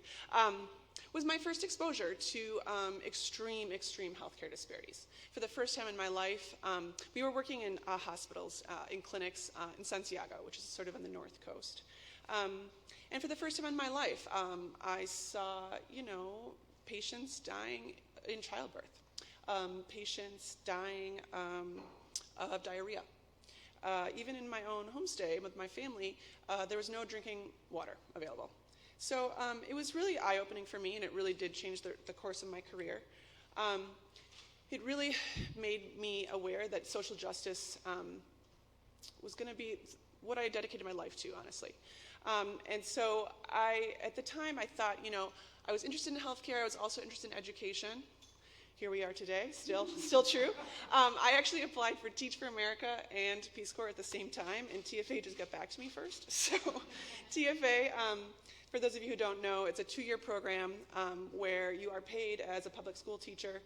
was my first exposure to extreme healthcare disparities. For the first time in my life, we were working in hospitals, in clinics in Santiago, which is sort of on the north coast. And for the first time in my life, I saw, patients dying in childbirth, patients dying of diarrhea. Even in my own homestay with my family, there was no drinking water available. So it was really eye-opening for me, and it really did change the course of my career. It really made me aware that social justice was going to be what I dedicated my life to, honestly. And so at the time, I thought, I was interested in healthcare. I was also interested in education. Here we are today, still true. I actually applied for Teach for America and Peace Corps at the same time, and TFA just got back to me first. So TFA, for those of you who don't know, it's a 2-year program where you are paid as a public school teacher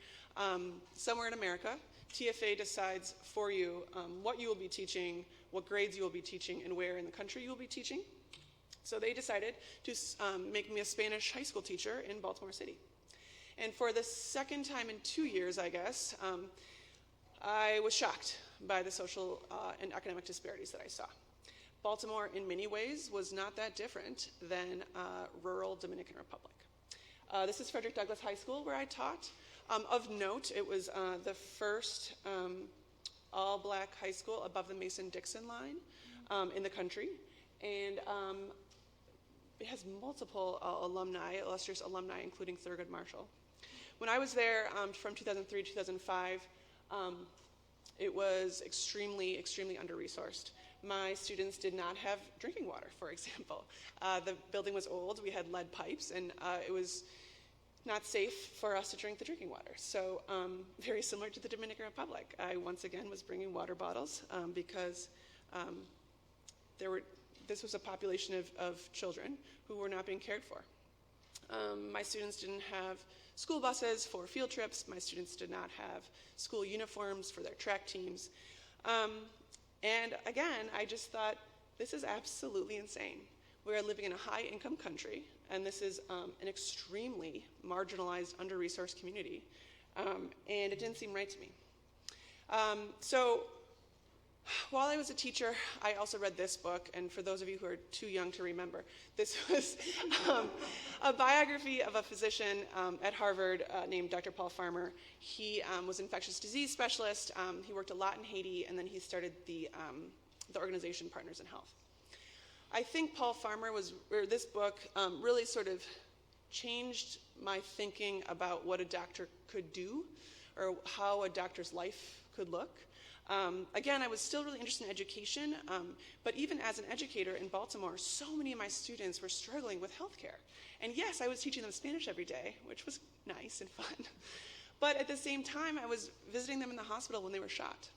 somewhere in America. TFA decides for you what you will be teaching, what grades you will be teaching, and where in the country you will be teaching. So they decided to make me a Spanish high school teacher in Baltimore City. And for the second time in 2 years, I guess, I was shocked by the social and economic disparities that I saw. Baltimore, in many ways, was not that different than rural Dominican Republic. This is Frederick Douglass High School, where I taught. Of note, it was the first all-black high school above the Mason-Dixon line in the country. And it has multiple illustrious alumni, including Thurgood Marshall. When I was there from 2003 to 2005, it was extremely under-resourced. My students did not have drinking water, for example. The building was old, we had lead pipes, and it was not safe for us to drink the drinking water. So very similar to the Dominican Republic. I, once again, was bringing water bottles because this was a population of children who were not being cared for. My students didn't have school buses for field trips. My students did not have school uniforms for their track teams. And again, I just thought, this is absolutely insane. We are living in a high-income country, and this is an extremely marginalized, under-resourced community, and it didn't seem right to me. So while I was a teacher, I also read this book, and for those of you who are too young to remember, this was a biography of a physician at Harvard named Dr. Paul Farmer. He was an infectious disease specialist. He worked a lot in Haiti, and then he started the organization Partners in Health. I think Paul Farmer this book really sort of changed my thinking about what a doctor could do, or how a doctor's life could look. Again, I was still really interested in education, but even as an educator in Baltimore, so many of my students were struggling with healthcare. And yes, I was teaching them Spanish every day, which was nice and fun. But at the same time, I was visiting them in the hospital when they were shot.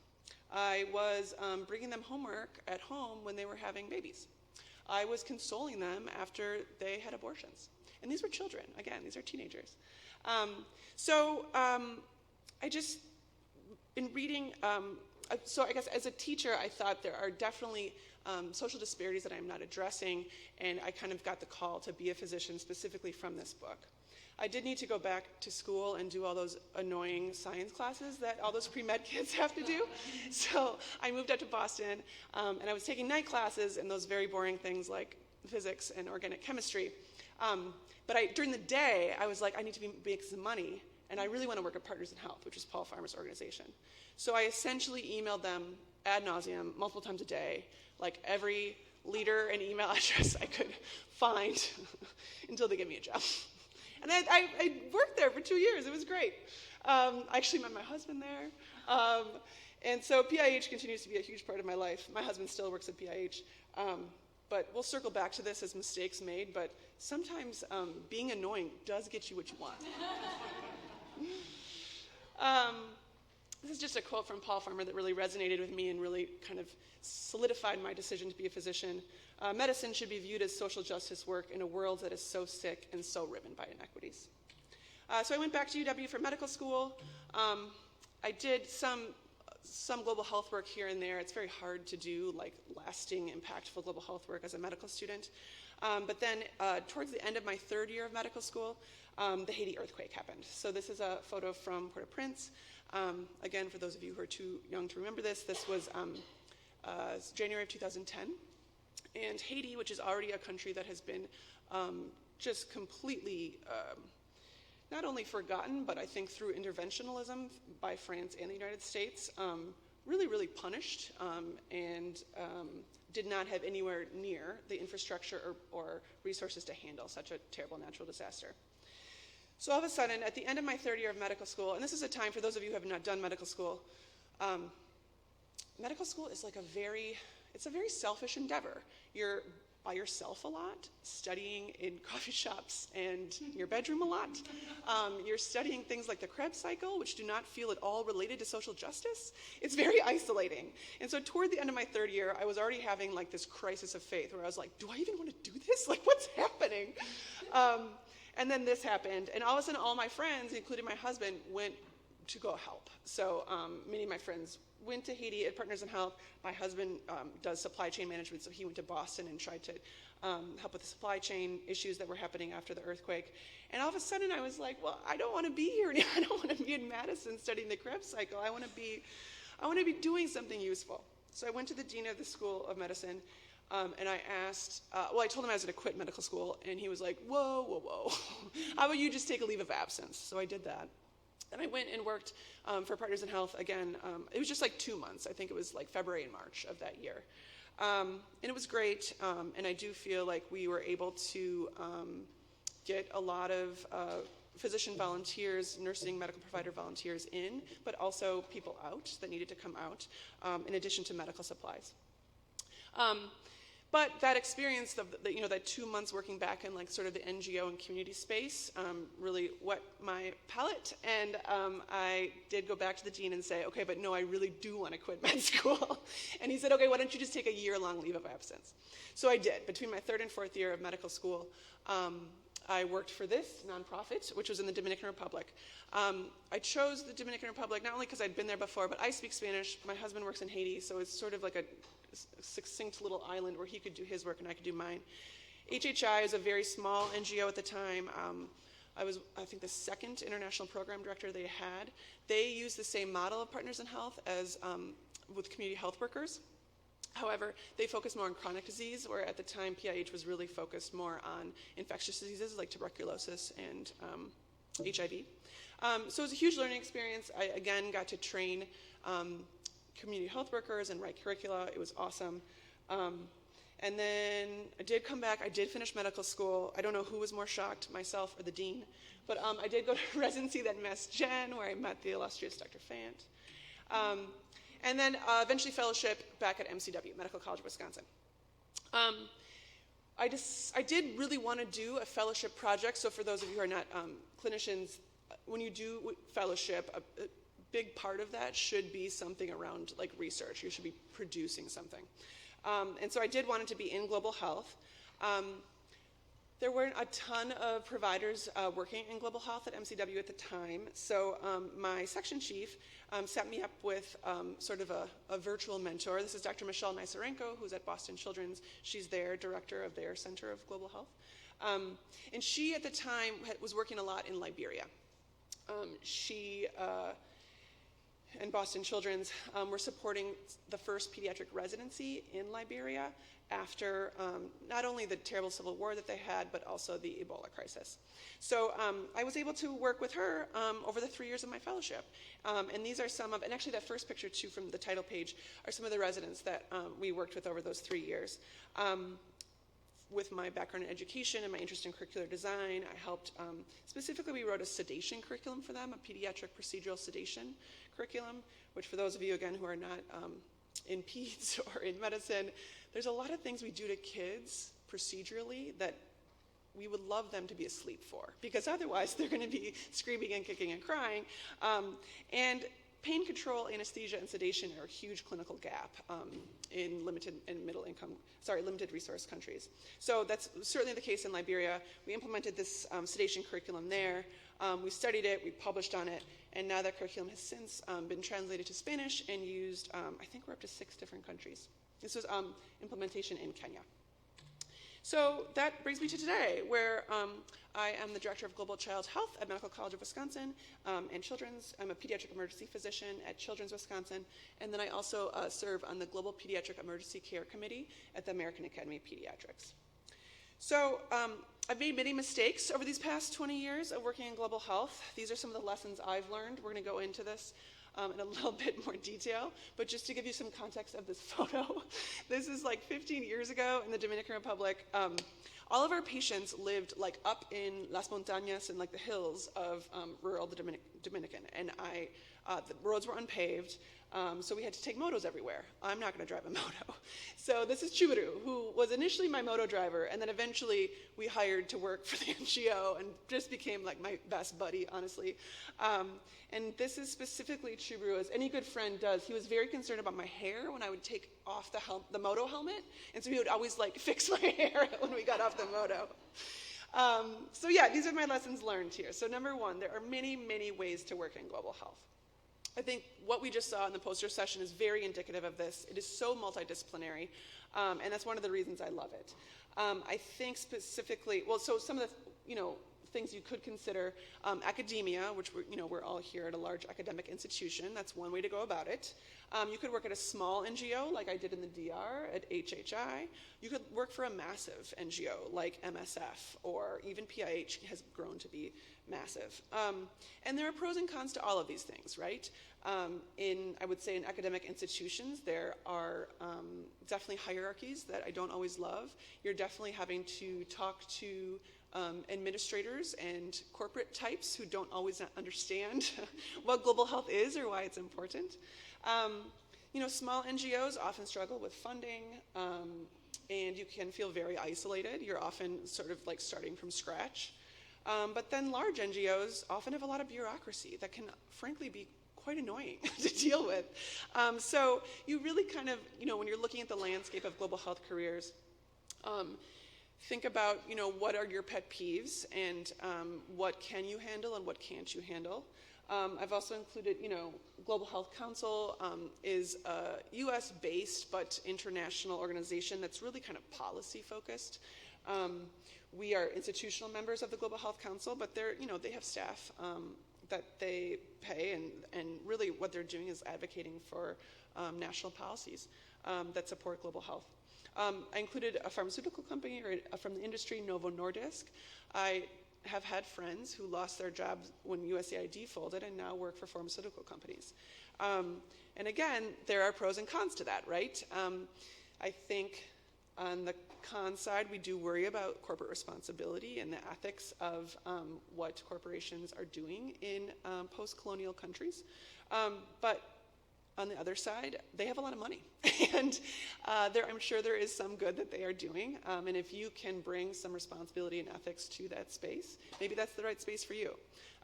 I was bringing them homework at home when they were having babies. I was consoling them after they had abortions. And these were children. Again, these are teenagers. I just, in reading, so I guess as a teacher, I thought there are definitely social disparities that I'm not addressing, and I kind of got the call to be a physician specifically from this book. I did need to go back to school and do all those annoying science classes that all those pre-med kids have to do. So I moved up to Boston, and I was taking night classes and those very boring things like physics and organic chemistry. But during the day, I was like, I need to make some money, and I really want to work at Partners in Health, which is Paul Farmer's organization. So I essentially emailed them ad nauseum, multiple times a day, like every leader and email address I could find until they gave me a job. And I worked there for 2 years. It was great. I actually met my husband there. And so PIH continues to be a huge part of my life. My husband still works at PIH. But we'll circle back to this as mistakes made. But sometimes being annoying does get you what you want. This is just a quote from Paul Farmer that really resonated with me and really kind of solidified my decision to be a physician. Medicine should be viewed as social justice work in a world that is so sick and so riven by inequities. So I went back to UW for medical school. I did some global health work here and there. It's very hard to do like lasting, impactful global health work as a medical student. But then towards the end of my third year of medical school, the Haiti earthquake happened. So this is a photo from Port-au-Prince. Again, for those of you who are too young to remember this was January of 2010. And Haiti, which is already a country that has been just completely not only forgotten, but I think through interventionalism by France and the United States, really, really punished and did not have anywhere near the infrastructure or resources to handle such a terrible natural disaster. So all of a sudden, at the end of my third year of medical school, and this is a time for those of you who have not done medical school is like it's a very selfish endeavor. You're by yourself a lot, studying in coffee shops and your bedroom a lot. You're studying things like the Krebs cycle, which do not feel at all related to social justice. It's very isolating. And so toward the end of my third year, I was already having like this crisis of faith where I was like, do I even want to do this? Like, what's happening? And then this happened, and all of a sudden all my friends, including my husband, went to go help. So many of my friends went to Haiti at Partners in Health. My husband does supply chain management, so he went to Boston and tried to help with the supply chain issues that were happening after the earthquake. And all of a sudden I was like, well, I don't want to be here. I don't want to be in Madison studying the Krebs cycle. I want to be doing something useful. So I went to the dean of the School of Medicine, and I asked, I told him I was going to quit medical school, and he was like, whoa. How about you just take a leave of absence? So I did that. And I went and worked for Partners in Health again. It was just like 2 months. I think it was like February and March of that year. And it was great. And I do feel like we were able to get a lot of physician volunteers, nursing medical provider volunteers in, but also people out that needed to come out, in addition to medical supplies. But that experience of that 2 months working back in like sort of the NGO and community space really whet my palate, and I did go back to the dean and say, okay, but no, I really do want to quit med school. And he said, okay, why don't you just take a year-long leave of absence? So I did. Between my third and fourth year of medical school, I worked for this nonprofit, which was in the Dominican Republic. I chose the Dominican Republic not only because I'd been there before, but I speak Spanish. My husband works in Haiti, so it's sort of like a succinct little island where he could do his work and I could do mine. HHI is a very small NGO at the time. I was, I think, the second international program director they had. They used the same model of Partners in Health as with community health workers. However, they focused more on chronic disease, where at the time PIH was really focused more on infectious diseases like tuberculosis and HIV. So it was a huge learning experience. I, again, got to train community health workers and write curricula. It was awesome. And then I did come back. I did finish medical school. I don't know who was more shocked, myself or the dean. But I did go to residency at Mass Gen, where I met the illustrious Dr. Fant. And then eventually fellowship back at MCW, Medical College of Wisconsin. I did really want to do a fellowship project. So for those of you who are not clinicians, when you do fellowship, a big part of that should be something around like research. You should be producing something. And so I did want it to be in global health. There weren't a ton of providers working in global health at MCW at the time. So my section chief set me up with sort of a virtual mentor. This is Dr. Michelle Nisarenko, who's at Boston Children's. She's their director of their Center of Global Health. And she, at the time, was working a lot in Liberia. She and Boston Children's were supporting the first pediatric residency in Liberia after not only the terrible civil war that they had, but also the Ebola crisis. So I was able to work with her over the 3 years of my fellowship. And these are some of, and actually that first picture too from the title page are some of the residents that we worked with over those 3 years. With my background in education and my interest in curricular design, I helped, specifically we wrote a sedation curriculum for them, a pediatric procedural sedation curriculum, which for those of you, again, who are not in peds or in medicine, there's a lot of things we do to kids procedurally that we would love them to be asleep for, because otherwise they're going to be screaming and kicking and crying. And pain control, anesthesia, and sedation are a huge clinical gap in limited resource countries. So that's certainly the case in Liberia. We implemented this sedation curriculum there. We studied it, we published on it, and now that curriculum has since been translated to Spanish and used, I think we're up to 6 different countries. This was implementation in Kenya. So that brings me to today, where I am the Director of Global Child Health at Medical College of Wisconsin and Children's. I'm a pediatric emergency physician at Children's Wisconsin, and then I also serve on the Global Pediatric Emergency Care Committee at the American Academy of Pediatrics. So I've made many mistakes over these past 20 years of working in global health. These are some of the lessons I've learned. We're going to go into this in a little bit more detail, but just to give you some context of this photo, this is like 15 years ago in the Dominican Republic. All of our patients lived like up in Las Montañas and like the hills of rural Dominican, and the roads were unpaved, so we had to take motos everywhere. I'm not going to drive a moto. So this is Chuburu, who was initially my moto driver, and then eventually we hired to work for the NGO and just became like my best buddy, honestly. And this is specifically Chuburu, as any good friend does. He was very concerned about my hair when I would take off the moto helmet, and so he would always like fix my hair when we got off the moto. So yeah, these are my lessons learned here. So number one, there are many, many ways to work in global health. I think what we just saw in the poster session is very indicative of this. It is so multidisciplinary, and that's one of the reasons I love it. I think specifically, well, so some of the, things you could consider, academia, which we're all here at a large academic institution. That's one way to go about it. You could work at a small NGO, like I did in the DR at HHI. You could work for a massive NGO, like MSF, or even PIH has grown to be massive. And there are pros and cons to all of these things, right? I would say in academic institutions, there are definitely hierarchies that I don't always love. You're definitely having to talk to administrators and corporate types who don't always understand what global health is or why it's important. Small NGOs often struggle with funding, and you can feel very isolated. You're often sort of like starting from scratch. But then large NGOs often have a lot of bureaucracy that can frankly be quite annoying to deal with. So you really kind of, when you're looking at the landscape of global health careers, think about, what are your pet peeves and what can you handle and what can't you handle. I've also included, Global Health Council is a US-based but international organization that's really kind of policy-focused. We are institutional members of the Global Health Council, but they have staff that they pay, and really what they're doing is advocating for national policies that support global health. I included a pharmaceutical company from the industry, Novo Nordisk. I have had friends who lost their jobs when USAID folded and now work for pharmaceutical companies. And again, there are pros and cons to that, right? I think on the con side, we do worry about corporate responsibility and the ethics of what corporations are doing in post-colonial countries. But on the other side, they have a lot of money, and I'm sure there is some good that they are doing, and if you can bring some responsibility and ethics to that space, maybe that's the right space for you.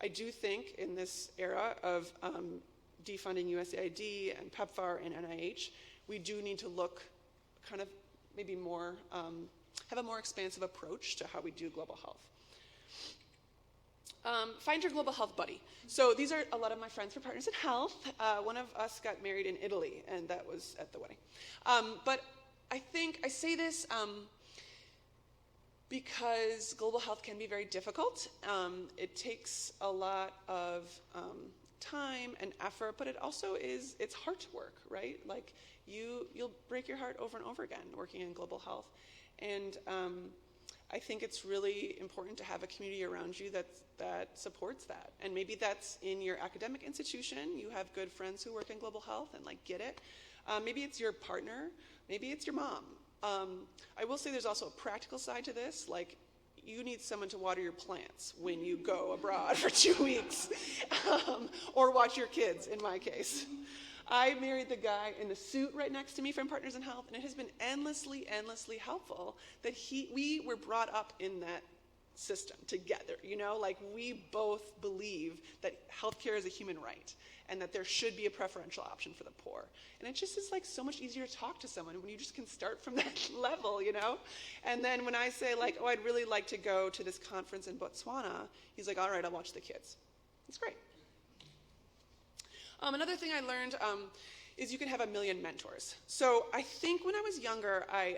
I do think in this era of defunding USAID and PEPFAR and NIH, we do need to look kind of maybe more, have a more expansive approach to how we do global health. Find your global health buddy. So these are a lot of my friends for Partners in Health. One of us got married in Italy, and that was at the wedding. But I think I say this because global health can be very difficult. It takes a lot of time and effort, but it also it's hard work, right? Like you'll break your heart over and over again working in global health. And I think it's really important to have a community around you that supports that. And maybe that's in your academic institution. You have good friends who work in global health and get it. Maybe it's your partner. Maybe it's your mom. I will say there's also a practical side to this. You need someone to water your plants when you go abroad for 2 weeks, or watch your kids, in my case. I married the guy in the suit right next to me from Partners in Health, and it has been endlessly, endlessly helpful that we were brought up in that system together, like we both believe that healthcare is a human right and that there should be a preferential option for the poor. And it just is like so much easier to talk to someone when you just can start from that level, And then when I say like, oh, I'd really like to go to this conference in Botswana, he's like, all right, I'll watch the kids. It's great. Another thing I learned is you can have a million mentors. So I think when I was younger, I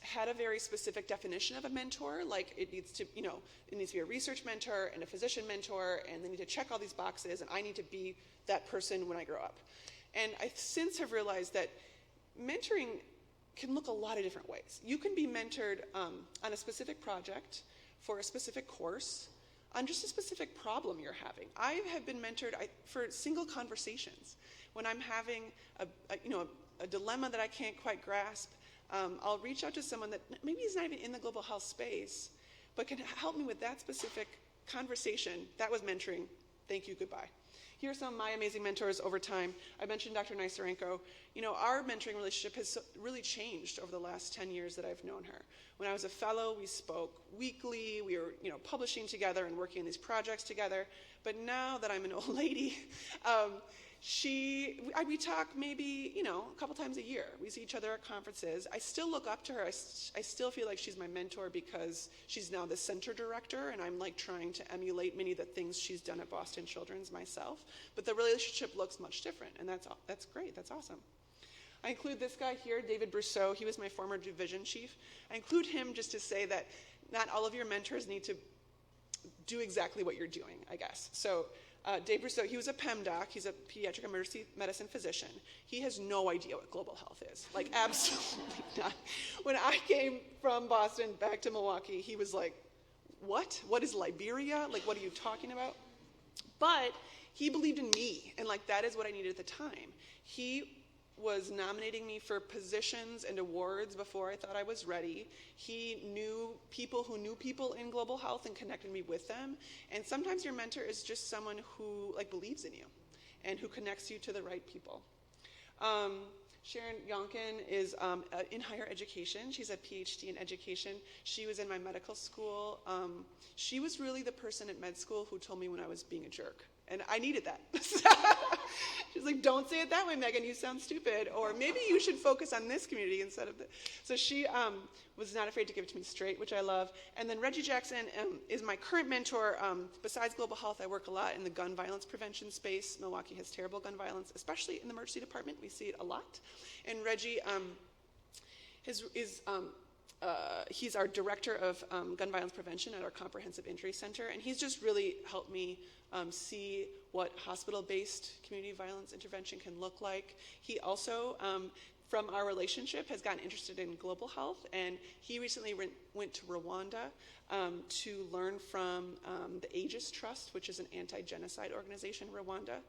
had a very specific definition of a mentor. Like it needs to be a research mentor and a physician mentor, and they need to check all these boxes, and I need to be that person when I grow up. And I since have realized that mentoring can look a lot of different ways. You can be mentored on a specific project for a specific course, on just a specific problem you're having. I have been mentored for single conversations. When I'm having a dilemma that I can't quite grasp, I'll reach out to someone that maybe is not even in the global health space, but can help me with that specific conversation. That was mentoring. Thank you, goodbye. Here are some of my amazing mentors over time. I mentioned Dr. Nysarenko. Our mentoring relationship has really changed over the last 10 years that I've known her. When I was a fellow, we spoke weekly. We were, publishing together and working on these projects together. But now that I'm an old lady, we talk maybe, a couple times a year. We see each other at conferences. I still look up to her. I still feel like she's my mentor because she's now the center director, and I'm like trying to emulate many of the things she's done at Boston Children's myself. But the relationship looks much different, and that's great. That's awesome. I include this guy here, Doobay-Persaud. He was my former division chief. I include him just to say that not all of your mentors need to do exactly what you're doing, I guess. So Doobay-Persaud, he was a PEMDoc. He's a pediatric emergency medicine physician. He has no idea what global health is. Like, absolutely not. When I came from Boston back to Milwaukee, he was like, what? What is Liberia? Like, what are you talking about? But he believed in me, and like that is what I needed at the time. He was nominating me for positions and awards before I thought I was ready. He knew people who knew people in global health and connected me with them. And sometimes your mentor is just someone who believes in you and who connects you to the right people. Sharon Yonkin is in higher education. She's a PhD in education. She was in my medical school. She was really the person at med school who told me when I was being a jerk. And I needed that. She's like, don't say it that way, Megan, you sound stupid. Or maybe you should focus on this community instead of this. So she was not afraid to give it to me straight, which I love. And then Reggie Jackson is my current mentor. Besides global health, I work a lot in the gun violence prevention space. Milwaukee has terrible gun violence, especially in the emergency department. We see it a lot. And Reggie he's our director of gun violence prevention at our Comprehensive Injury Center, and he's just really helped me see what hospital-based community violence intervention can look like. He also, from our relationship, has gotten interested in global health, and he recently went to Rwanda to learn from the Aegis Trust, which is an anti-genocide organization in Rwanda,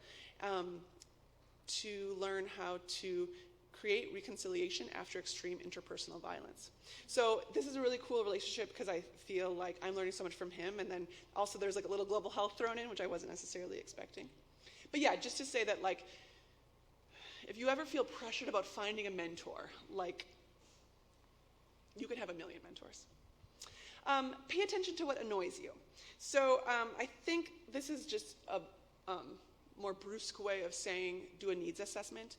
to learn how to create reconciliation after extreme interpersonal violence. So this is a really cool relationship because I feel like I'm learning so much from him, and then also there's like a little global health thrown in, which I wasn't necessarily expecting. But yeah, just to say that if you ever feel pressured about finding a mentor, you could have a million mentors. Pay attention to what annoys you. So I think this is just a more brusque way of saying do a needs assessment,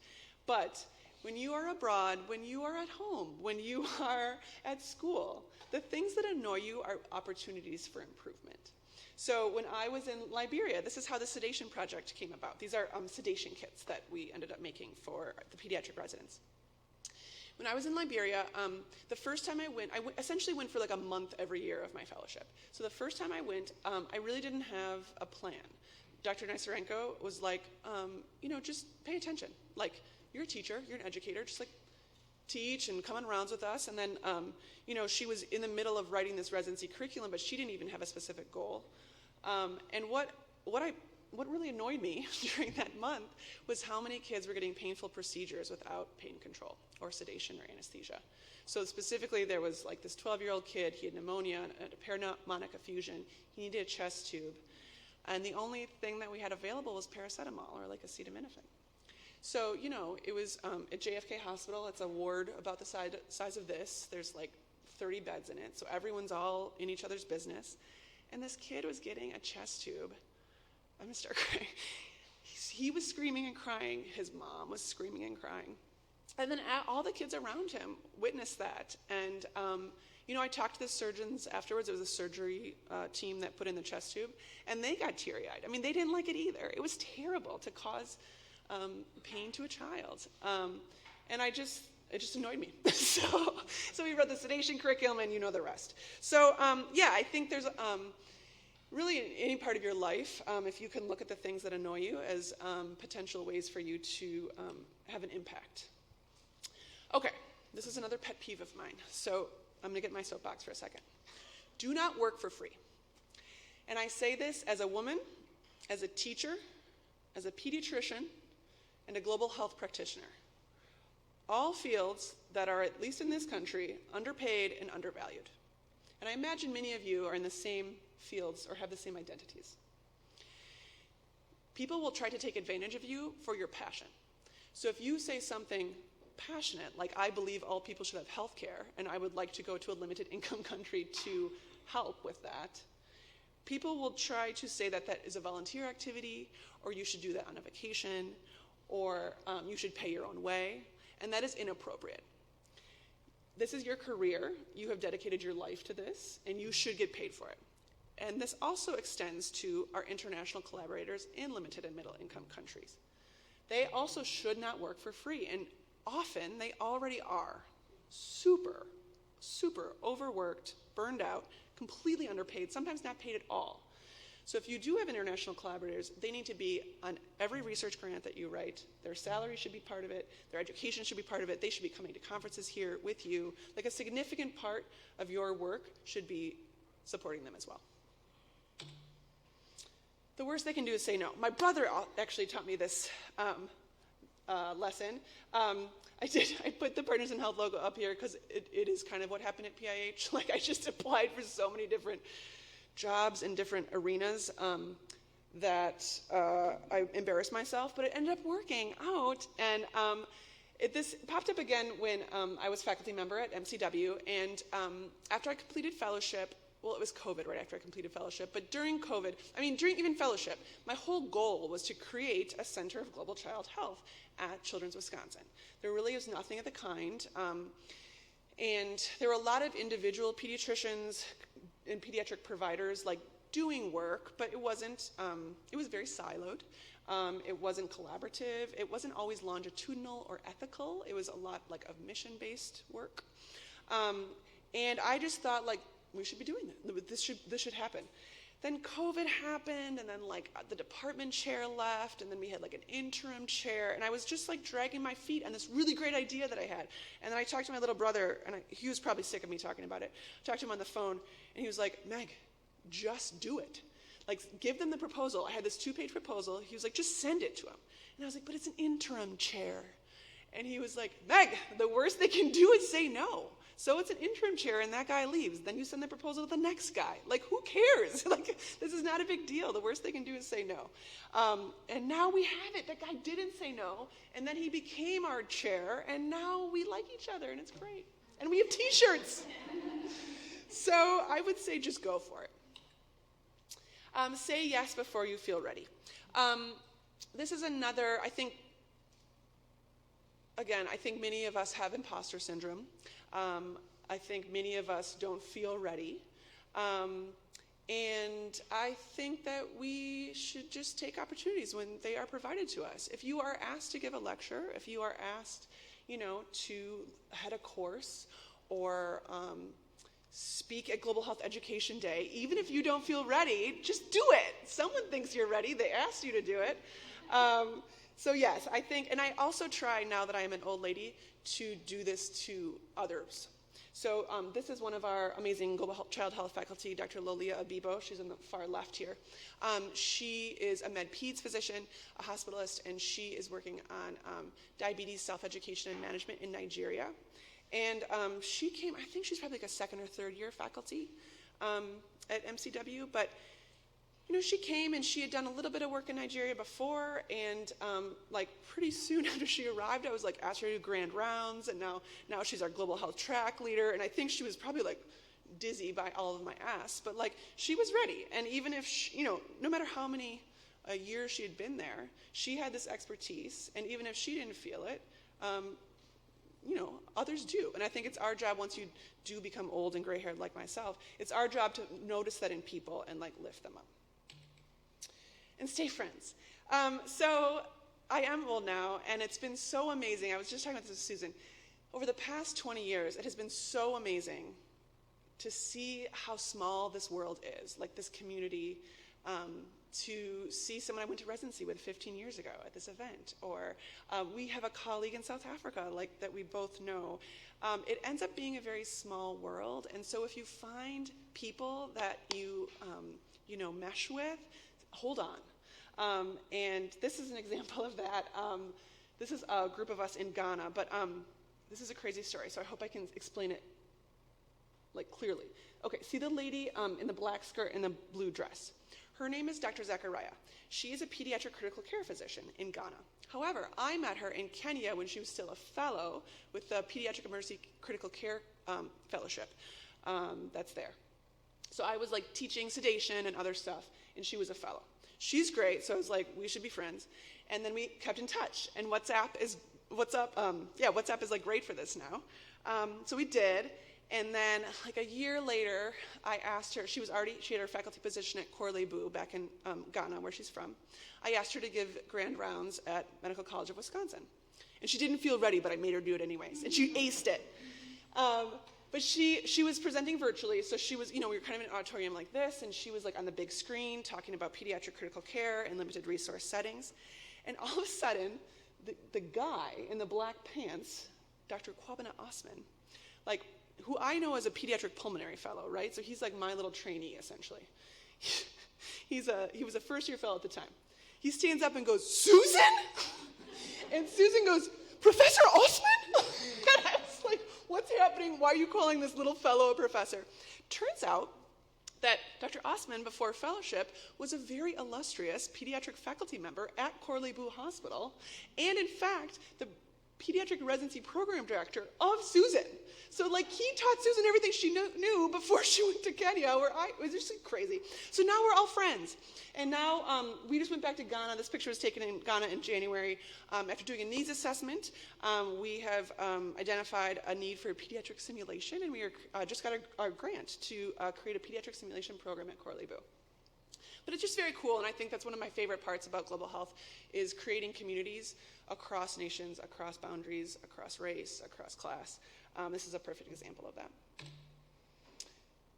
but when you are abroad, when you are at home, when you are at school, the things that annoy you are opportunities for improvement. So when I was in Liberia, this is how the sedation project came about. These are sedation kits that we ended up making for the pediatric residents. When I was in Liberia, the first time I essentially went for like a month every year of my fellowship. So the first time I went, I really didn't have a plan. Dr. Nysarenko was like, just pay attention. You're a teacher, you're an educator, just teach and come on rounds with us. And then, she was in the middle of writing this residency curriculum, but she didn't even have a specific goal. And what really annoyed me during that month was how many kids were getting painful procedures without pain control or sedation or anesthesia. So specifically, there was this 12-year-old kid, he had pneumonia and a pneumonic effusion. He needed a chest tube. And the only thing that we had available was paracetamol or acetaminophen. So, it was at JFK Hospital. It's a ward about the size of this. There's 30 beds in it, so everyone's all in each other's business. And this kid was getting a chest tube. I'm gonna start crying. He was screaming and crying. His mom was screaming and crying. And then all the kids around him witnessed that. And, I talked to the surgeons afterwards. It was a surgery team that put in the chest tube, and they got teary-eyed. I mean, they didn't like it either. It was terrible to cause pain to a child. And it just annoyed me. So we read the sedation curriculum, and you know the rest. So, I think there's really in any part of your life, if you can look at the things that annoy you as potential ways for you to have an impact. Okay, this is another pet peeve of mine. So I'm going to get my soapbox for a second. Do not work for free. And I say this as a woman, as a teacher, as a pediatrician, and a global health practitioner. All fields that are, at least in this country, underpaid and undervalued. And I imagine many of you are in the same fields or have the same identities. People will try to take advantage of you for your passion. So if you say something passionate, like I believe all people should have health care, and I would like to go to a limited income country to help with that, people will try to say that that is a volunteer activity, or you should do that on a vacation, or you should pay your own way, and that is inappropriate. This is your career, you have dedicated your life to this, and you should get paid for it. And this also extends to our international collaborators in limited and middle income countries. They also should not work for free, and often they already are super, super overworked, burned out, completely underpaid, sometimes not paid at all. So if you do have international collaborators, they need to be on every research grant that you write. Their salary should be part of it. Their education should be part of it. They should be coming to conferences here with you. Like a significant part of your work should be supporting them as well. The worst they can do is say no. My brother actually taught me this lesson. I put the Partners in Health logo up here because it is kind of what happened at PIH. Like I just applied for so many different jobs in different arenas that I embarrassed myself, but it ended up working out. And this popped up again when I was faculty member at MCW, and after I completed fellowship, well, it was COVID right after I completed fellowship, but during COVID, during even fellowship, my whole goal was to create a Center of Global Child Health at Children's Wisconsin. There really was nothing of the kind, and there were a lot of individual pediatricians and pediatric providers like doing work, but it wasn't, it was very siloed. It wasn't collaborative. It wasn't always longitudinal or ethical. It was a lot like of mission-based work. And I just thought like, we should be doing that. This should happen. Then COVID happened, and then like the department chair left, and then we had like an interim chair, and I was just like dragging my feet on this really great idea that I had. And then I talked to my little brother, and he was probably sick of me talking about it. I talked to him on the phone, and he was like, Meg, just do it. Like, give them the proposal. I had this 2-page proposal. He was like, just send it to him. And I was like, but it's an interim chair. And he was like, Meg, the worst they can do is say no. So it's an interim chair, and that guy leaves. Then you send the proposal to the next guy. Like, who cares? Like, this is not a big deal. The worst they can do is say no. And now we have it. That guy didn't say no, and then he became our chair, and now we like each other, and it's great. And we have T-shirts. So I would say just go for it. Say yes before you feel ready. This is another, I think many of us have imposter syndrome. I think many of us don't feel ready. And I think that we should just take opportunities when they are provided to us. If you are asked to give a lecture, if you are asked, to head a course or speak at Global Health Education Day, even if you don't feel ready, just do it. Someone thinks you're ready. They asked you to do it. So yes, I think, and I also try now that I am an old lady to do this to others. So this is one of our amazing Global Child Health faculty, Dr. Lolia Abibo. She's on the far left here. She is a med-peds physician, a hospitalist, and she is working on diabetes self-education and management in Nigeria. And she came, I think she's probably like a second or third year faculty at MCW, but she came and she had done a little bit of work in Nigeria before, and like pretty soon after she arrived, I was like asked her to do grand rounds, and now she's our global health track leader, and I think she was probably like dizzy by all of my asks, but like she was ready, and even if she, no matter how many years she had been there, she had this expertise, and even if she didn't feel it, others do. And I think it's our job, once you do become old and gray-haired like myself, it's our job to notice that in people and like lift them up. And stay friends. So I am old now, and it's been so amazing. I was just talking about this with Susan. Over the past 20 years, it has been so amazing to see how small this world is, like this community, to see someone I went to residency with 15 years ago at this event, or we have a colleague in South Africa like that we both know. It ends up being a very small world, and so if you find people that you mesh with, hold on. And this is an example of that. This is a group of us in Ghana, but this is a crazy story, so I hope I can explain it like clearly. Okay, see the lady in the black skirt and the blue dress? Her name is Dr. Zachariah. She is a pediatric critical care physician in Ghana. However, I met her in Kenya when she was still a fellow with the Pediatric Emergency Critical Care Fellowship that's there. So I was like teaching sedation and other stuff, and she was a fellow. She's great, so I was like, we should be friends. And then we kept in touch, and WhatsApp is like great for this now. So we did. And then, like a year later, I asked her, she had her faculty position at Korle-Bu back in Ghana, where she's from. I asked her to give grand rounds at Medical College of Wisconsin. And she didn't feel ready, but I made her do it anyways. And she aced it. But she was presenting virtually, so she was, we were kind of in an auditorium like this, and she was like on the big screen talking about pediatric critical care and limited resource settings. And all of a sudden, the guy in the black pants, Dr. Kwabena Osman, like, who I know as a pediatric pulmonary fellow, right? So he's like my little trainee, essentially. He was a first-year fellow at the time. He stands up and goes, "Susan?" And Susan goes, "Professor Osman?" And I was like, what's happening? Why are you calling this little fellow a professor? Turns out that Dr. Osman, before fellowship, was a very illustrious pediatric faculty member at Korle-Bu Hospital, and in fact, the pediatric residency program director of Susan. So like he taught Susan everything she knew before she went to Kenya, it was just crazy. So now we're all friends. And now we just went back to Ghana. This picture was taken in Ghana in January. After doing a needs assessment, we have identified a need for a pediatric simulation, and we just got our grant to create a pediatric simulation program at Korle-Bu. But it's just very cool, and I think that's one of my favorite parts about global health is creating communities across nations, across boundaries, across race, across class. This is a perfect example of that.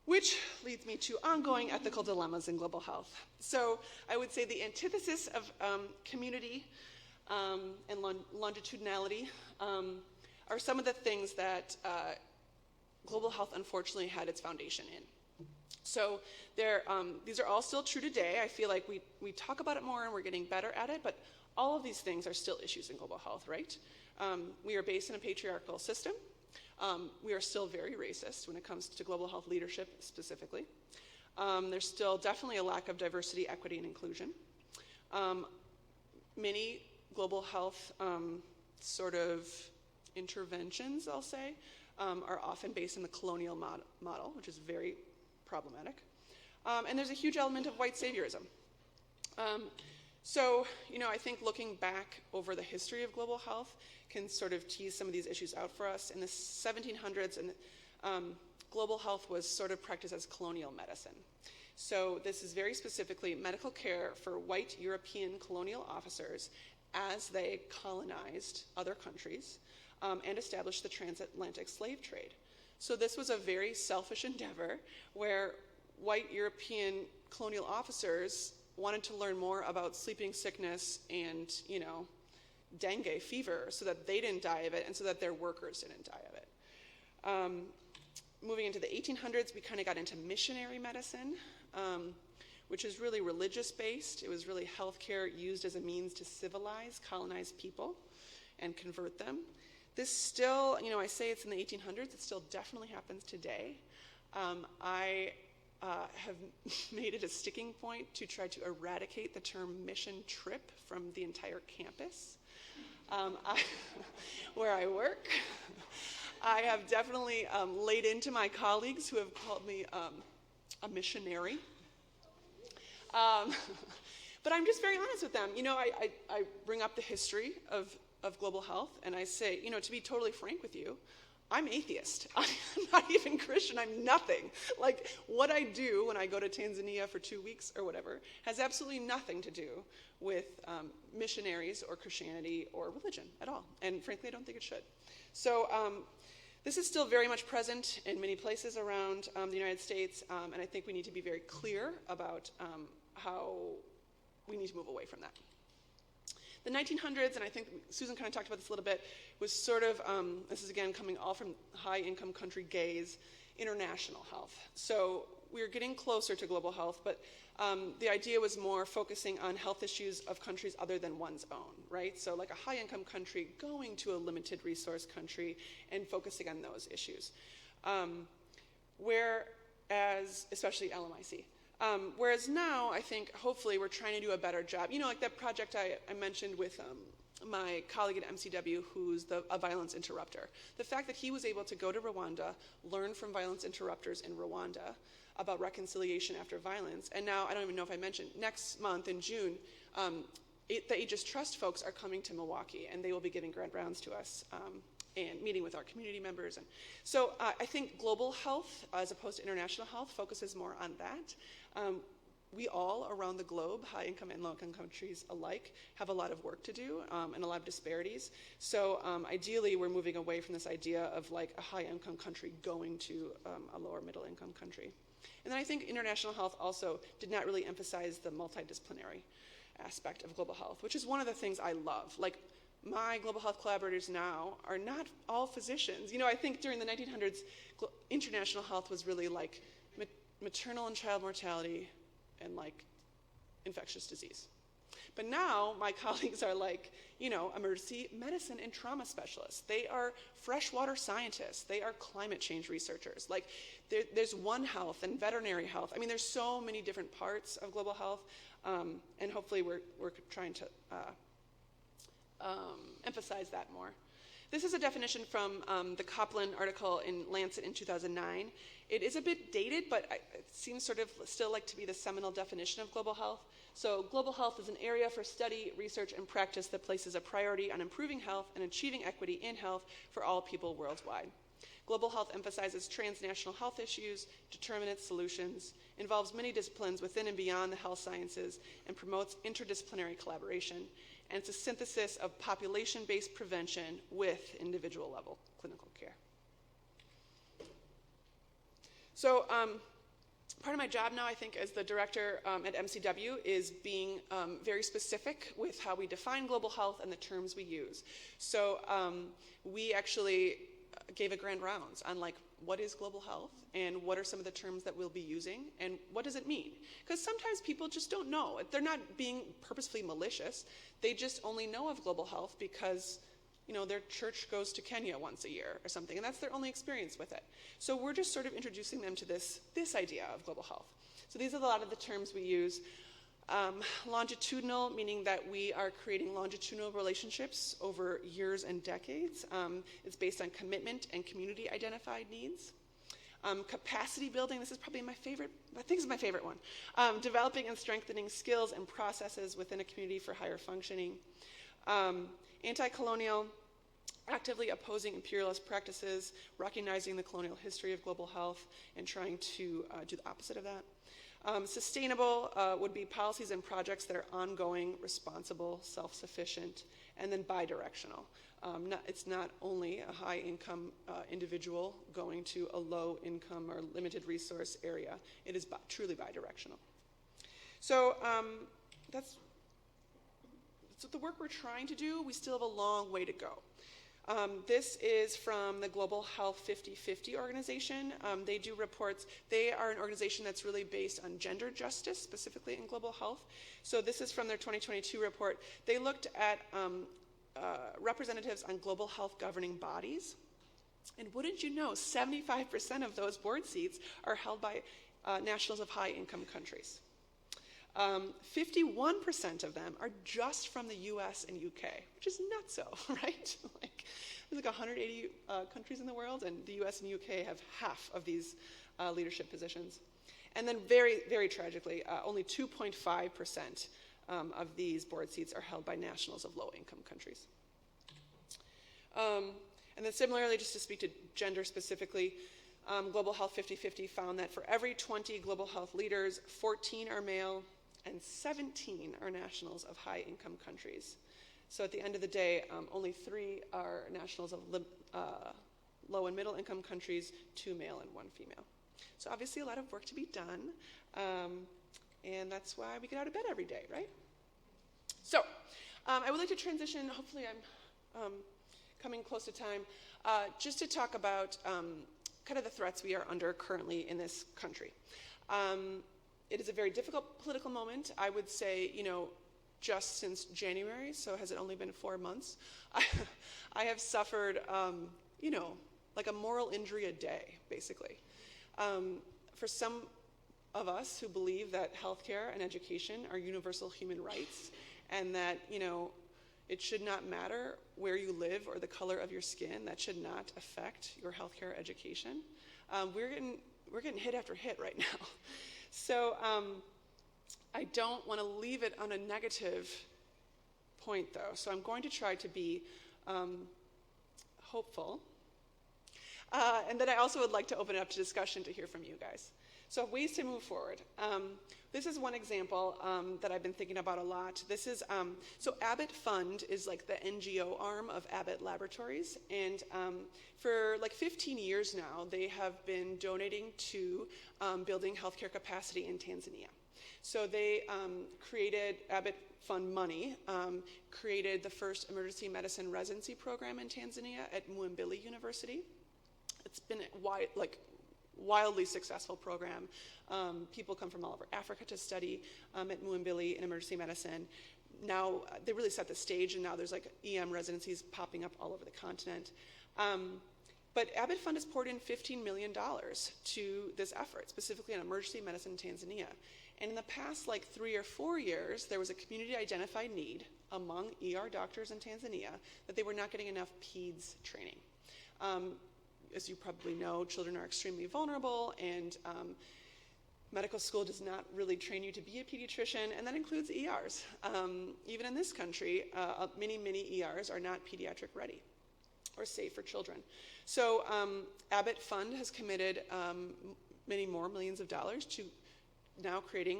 Which leads me to ongoing ethical dilemmas in global health. So I would say the antithesis of community and longitudinality are some of the things that global health unfortunately had its foundation in. So these are all still true today. I feel like we talk about it more and we're getting better at it, but all of these things are still issues in global health, right? We are based in a patriarchal system. We are still very racist when it comes to global health leadership specifically. There's still definitely a lack of diversity, equity, and inclusion. Many global health sort of interventions, I'll say, are often based in the colonial model, which is very problematic. And there's a huge element of white saviorism. So, I think looking back over the history of global health can sort of tease some of these issues out for us. In the 1700s, global health was sort of practiced as colonial medicine. So this is very specifically medical care for white European colonial officers as they colonized other countries and established the transatlantic slave trade. So this was a very selfish endeavor where white European colonial officers wanted to learn more about sleeping sickness and, dengue fever so that they didn't die of it and so that their workers didn't die of it. Moving into the 1800s, we kind of got into missionary medicine, which is really religious-based. It was really healthcare used as a means to civilize colonized people and convert them. This still, I say it's in the 1800s, it still definitely happens today. I have made it a sticking point to try to eradicate the term mission trip from the entire campus. Where I work, I have definitely laid into my colleagues who have called me a missionary. But I'm just very honest with them. You know, I bring up the history of global health, and I say, you know, to be totally frank with you, I'm atheist. I'm not even Christian. I'm nothing. Like, what I do when I go to Tanzania for 2 weeks or whatever has absolutely nothing to do with missionaries or Christianity or religion at all. And frankly, I don't think it should. So this is still very much present in many places around the United States, and I think we need to be very clear about how we need to move away from that. The 1900s, and I think Susan kind of talked about this a little bit, was sort of, this is again coming all from high-income country gaze, international health. So we're getting closer to global health, but the idea was more focusing on health issues of countries other than one's own, right? So like a high-income country going to a limited resource country and focusing on those issues. Whereas, especially LMIC. Whereas now, I think, hopefully, we're trying to do a better job. You know, like that project I mentioned with my colleague at MCW, who's a violence interrupter. The fact that he was able to go to Rwanda, learn from violence interrupters in Rwanda about reconciliation after violence, and now, I don't even know if I mentioned, next month in June, the Aegis Trust folks are coming to Milwaukee, and they will be giving grant rounds to us and meeting with our community members. And so I think global health, as opposed to international health, focuses more on that. We all around the globe, high-income and low-income countries alike, have a lot of work to do and a lot of disparities. So ideally, we're moving away from this idea of like a high-income country going to a lower middle-income country. And then I think international health also did not really emphasize the multidisciplinary aspect of global health, which is one of the things I love. Like, my global health collaborators now are not all physicians. You know, I think during the 1900s, international health was really like maternal and child mortality and like infectious disease. But now my colleagues are like, you know, emergency medicine and trauma specialists. They are freshwater scientists. They are climate change researchers. Like there's One Health and veterinary health. I mean, there's so many different parts of global health, and hopefully we're trying to emphasize that more. This is a definition from the Copland article in Lancet in 2009. It is a bit dated, but it seems sort of still like to be the seminal definition of global health. So global health is an area for study, research, and practice that places a priority on improving health and achieving equity in health for all people worldwide. Global health emphasizes transnational health issues, determinate solutions, involves many disciplines within and beyond the health sciences, and promotes interdisciplinary collaboration. And it's a synthesis of population-based prevention with individual-level clinical care. So part of my job now, I think, as the director at MCW is being very specific with how we define global health and the terms we use. So we actually gave a grand rounds on like what is global health and what are some of the terms that we'll be using and what does it mean? Because sometimes people just don't know. They're not being purposefully malicious. They just only know of global health because, you know, their church goes to Kenya once a year or something, and that's their only experience with it. So we're just sort of introducing them to this idea of global health. So these are a lot of the terms we use. Longitudinal, meaning that we are creating longitudinal relationships over years and decades. It's based on commitment and community-identified needs. Capacity building, this is probably my favorite, I think it's my favorite one. Developing and strengthening skills and processes within a community for higher functioning. Anticolonial, actively opposing imperialist practices, recognizing the colonial history of global health, and trying to do the opposite of that. Sustainable would be policies and projects that are ongoing, responsible, self-sufficient, and then bidirectional. It's not only a high-income individual going to a low-income or limited resource area. It is truly bidirectional. So that's the work we're trying to do. We still have a long way to go. This is from the Global Health 50/50 organization. They do reports. They are an organization that's really based on gender justice, specifically in global health. So this is from their 2022 report. They looked at representatives on global health governing bodies. And wouldn't you know, 75% of those board seats are held by nationals of high-income countries. 51% of them are just from the US and UK, which is nutso, right? There's like 180 countries in the world, and the US and UK have half of these leadership positions. And then very, very tragically, only 2.5% of these board seats are held by nationals of low-income countries. And then similarly, just to speak to gender specifically, Global Health 50/50 found that for every 20 global health leaders, 14 are male and 17 are nationals of high-income countries. So at the end of the day, only 3 are nationals of low and middle-income countries, 2 male and 1 female. So obviously a lot of work to be done, and that's why we get out of bed every day, right? So I would like to transition, hopefully I'm coming close to time, just to talk about kind of the threats we are under currently in this country. It is a very difficult political moment. I would say, just since January, so has it only been 4 months, I have suffered, like a moral injury a day, basically. For some of us who believe that healthcare and education are universal human rights, and that, it should not matter where you live or the color of your skin, that should not affect your healthcare education. We're getting hit after hit right now. So I don't want to leave it on a negative point, though. So I'm going to try to be hopeful. And then I also would like to open it up to discussion to hear from you guys. So ways to move forward. This is one example that I've been thinking about a lot. This is, so Abbott Fund is like the NGO arm of Abbott Laboratories. And for like 15 years now, they have been donating to building healthcare capacity in Tanzania. So they created, Abbott Fund money, created the first emergency medicine residency program in Tanzania at Muhimbili University. It's been wildly successful program. People come from all over Africa to study at Muhimbili in emergency medicine. Now they really set the stage, and now there's like EM residencies popping up all over the continent. But Abbott Fund has poured in $15 million to this effort, specifically on emergency medicine in Tanzania. And in the past 3 or 4 years, there was a community identified need among ER doctors in Tanzania that they were not getting enough PEDS training. As you probably know, children are extremely vulnerable, and medical school does not really train you to be a pediatrician, and that includes ERs. Even in this country, many ERs are not pediatric ready or safe for children. So Abbott Fund has committed many more millions of dollars to now creating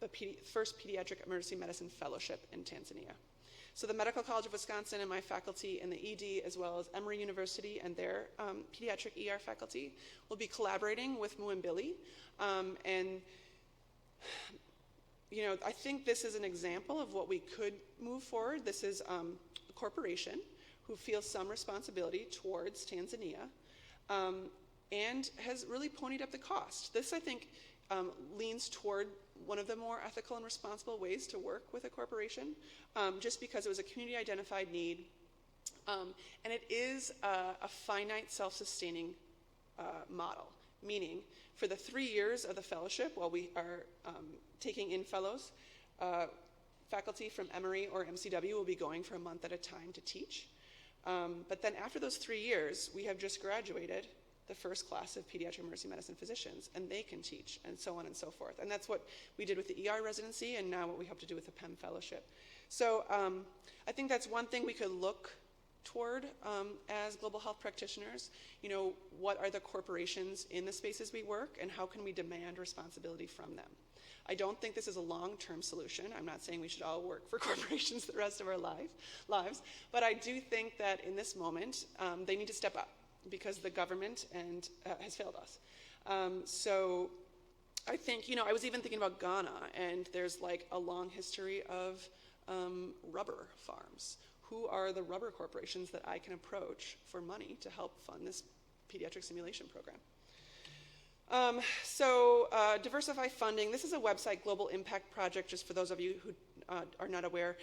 the first pediatric emergency medicine fellowship in Tanzania. So the Medical College of Wisconsin and my faculty in the ED, as well as Emory University and their pediatric ER faculty, will be collaborating with Muhimbili. And I think this is an example of what we could move forward. This is a corporation who feels some responsibility towards Tanzania and has really ponied up the cost. This, I think, leans toward one of the more ethical and responsible ways to work with a corporation, just because it was a community-identified need. And it is a finite, self-sustaining model, meaning for the 3 years of the fellowship, while we are taking in fellows, faculty from Emory or MCW will be going for a month at a time to teach. But then after those 3 years, we have just graduated the first class of pediatric emergency medicine physicians, and they can teach, and so on and so forth. And that's what we did with the ER residency, and now what we hope to do with the PEM fellowship. So I think that's one thing we could look toward as global health practitioners. What are the corporations in the spaces we work, and how can we demand responsibility from them? I don't think this is a long-term solution. I'm not saying we should all work for corporations the rest of our lives, but I do think that in this moment, they need to step up, because the government has failed us. So I think, I was even thinking about Ghana, and there's a long history of rubber farms. Who are the rubber corporations that I can approach for money to help fund this pediatric simulation program? So diversify funding. This is a website, Global Impact Project, just for those of you who are not aware,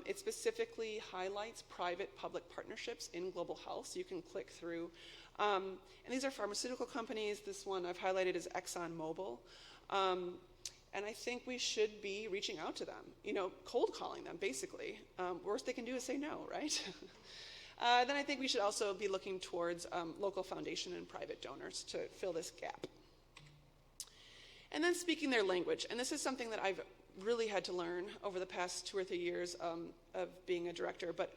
it specifically highlights private-public partnerships in global health, so you can click through. And these are pharmaceutical companies. This one I've highlighted is ExxonMobil. And I think we should be reaching out to them, cold calling them, basically. Worst they can do is say no, right? Then I think we should also be looking towards local foundation and private donors to fill this gap. And then speaking their language. And this is something that I've really had to learn over the past 2 or 3 years of being a director. But,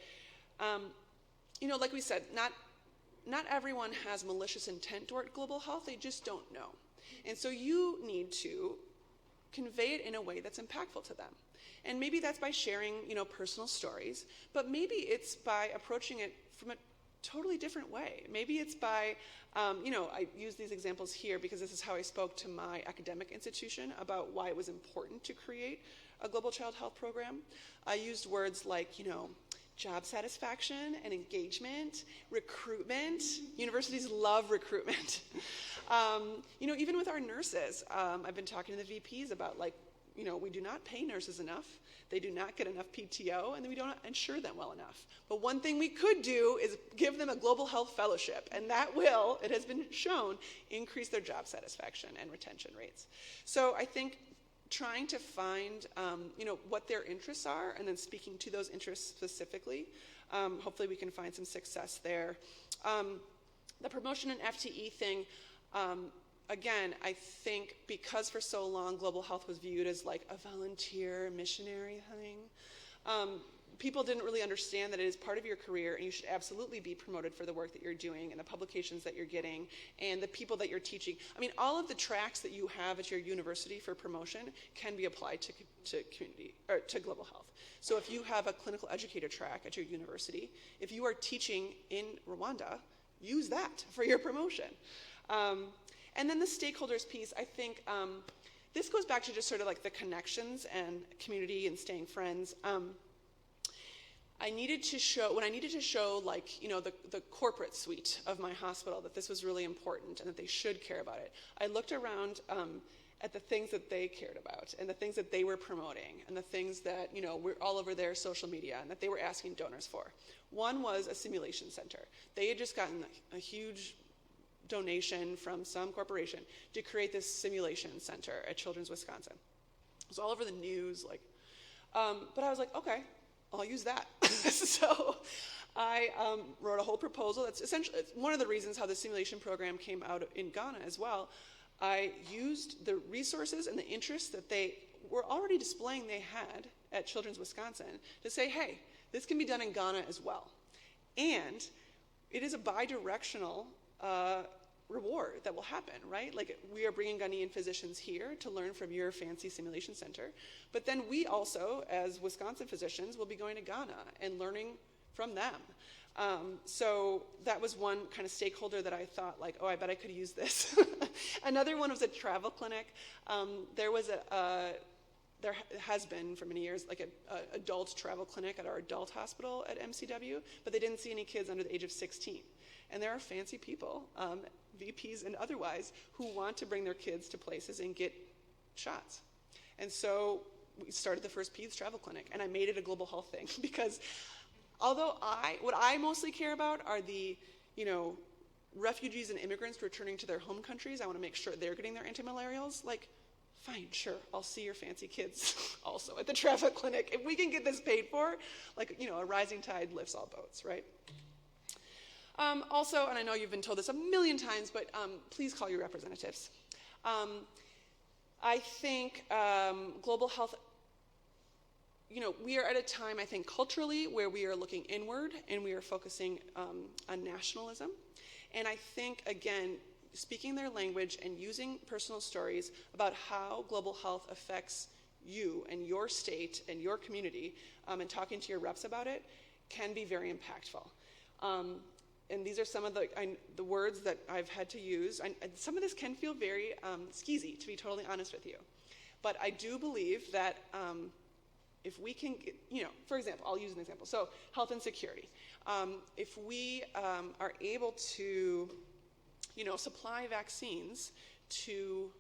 like we said, not everyone has malicious intent toward global health. They just don't know. And so you need to convey it in a way that's impactful to them. And maybe that's by sharing, personal stories, but maybe it's by approaching it from a totally different way. Maybe it's by, I use these examples here because this is how I spoke to my academic institution about why it was important to create a global child health program. I used words like, job satisfaction and engagement, recruitment. Universities love recruitment. Even with our nurses, I've been talking to the VPs about we do not pay nurses enough. They do not get enough PTO, and we don't insure them well enough. But one thing we could do is give them a global health fellowship, and that will, it has been shown, increase their job satisfaction and retention rates. So I think trying to find, what their interests are, and then speaking to those interests specifically, hopefully we can find some success there. The promotion and FTE thing, again, I think because for so long global health was viewed as like a volunteer missionary thing, people didn't really understand that it is part of your career and you should absolutely be promoted for the work that you're doing and the publications that you're getting and the people that you're teaching. I mean, all of the tracks that you have at your university for promotion can be applied to community or to global health. So if you have a clinical educator track at your university, if you are teaching in Rwanda, use that for your promotion. And then the stakeholders piece, I think this goes back to just sort of like the connections and community and staying friends. When I needed to show the corporate suite of my hospital that this was really important and that they should care about it, I looked around at the things that they cared about and the things that they were promoting and the things that, were all over their social media and that they were asking donors for. One was a simulation center. They had just gotten a huge donation from some corporation to create this simulation center at Children's Wisconsin. It was all over the news, but I was like, okay, I'll use that. So I wrote a whole proposal. That's essentially one of the reasons how the simulation program came out in Ghana as well. I used the resources and the interests that they were already displaying they had at Children's Wisconsin to say, hey, this can be done in Ghana as well. And it is a bi-directional reward that will happen, right? Like we are bringing Ghanaian physicians here to learn from your fancy simulation center, but then we also, as Wisconsin physicians, will be going to Ghana and learning from them. So that was one kind of stakeholder that I thought I bet I could use this. Another one was a travel clinic. There has been for many years an adult travel clinic at our adult hospital at MCW, but they didn't see any kids under the age of 16. And there are fancy people, VPs and otherwise, who want to bring their kids to places and get shots. And so we started the first Peds travel clinic, and I made it a global health thing because although what I mostly care about are the, refugees and immigrants returning to their home countries. I want to make sure they're getting their antimalarials. Fine, sure, I'll see your fancy kids also at the travel clinic. If we can get this paid for, a rising tide lifts all boats, right? Also, and I know you've been told this a million times, but please call your representatives. I think global health, we are at a time, I think, culturally where we are looking inward and we are focusing on nationalism. And I think, again, speaking their language and using personal stories about how global health affects you and your state and your community and talking to your reps about it can be very impactful. And these are some of the words that I've had to use. Some of this can feel very skeezy, to be totally honest with you. But I do believe that if we can, for example, I'll use an example. So health and security. If we are able to, supply vaccines to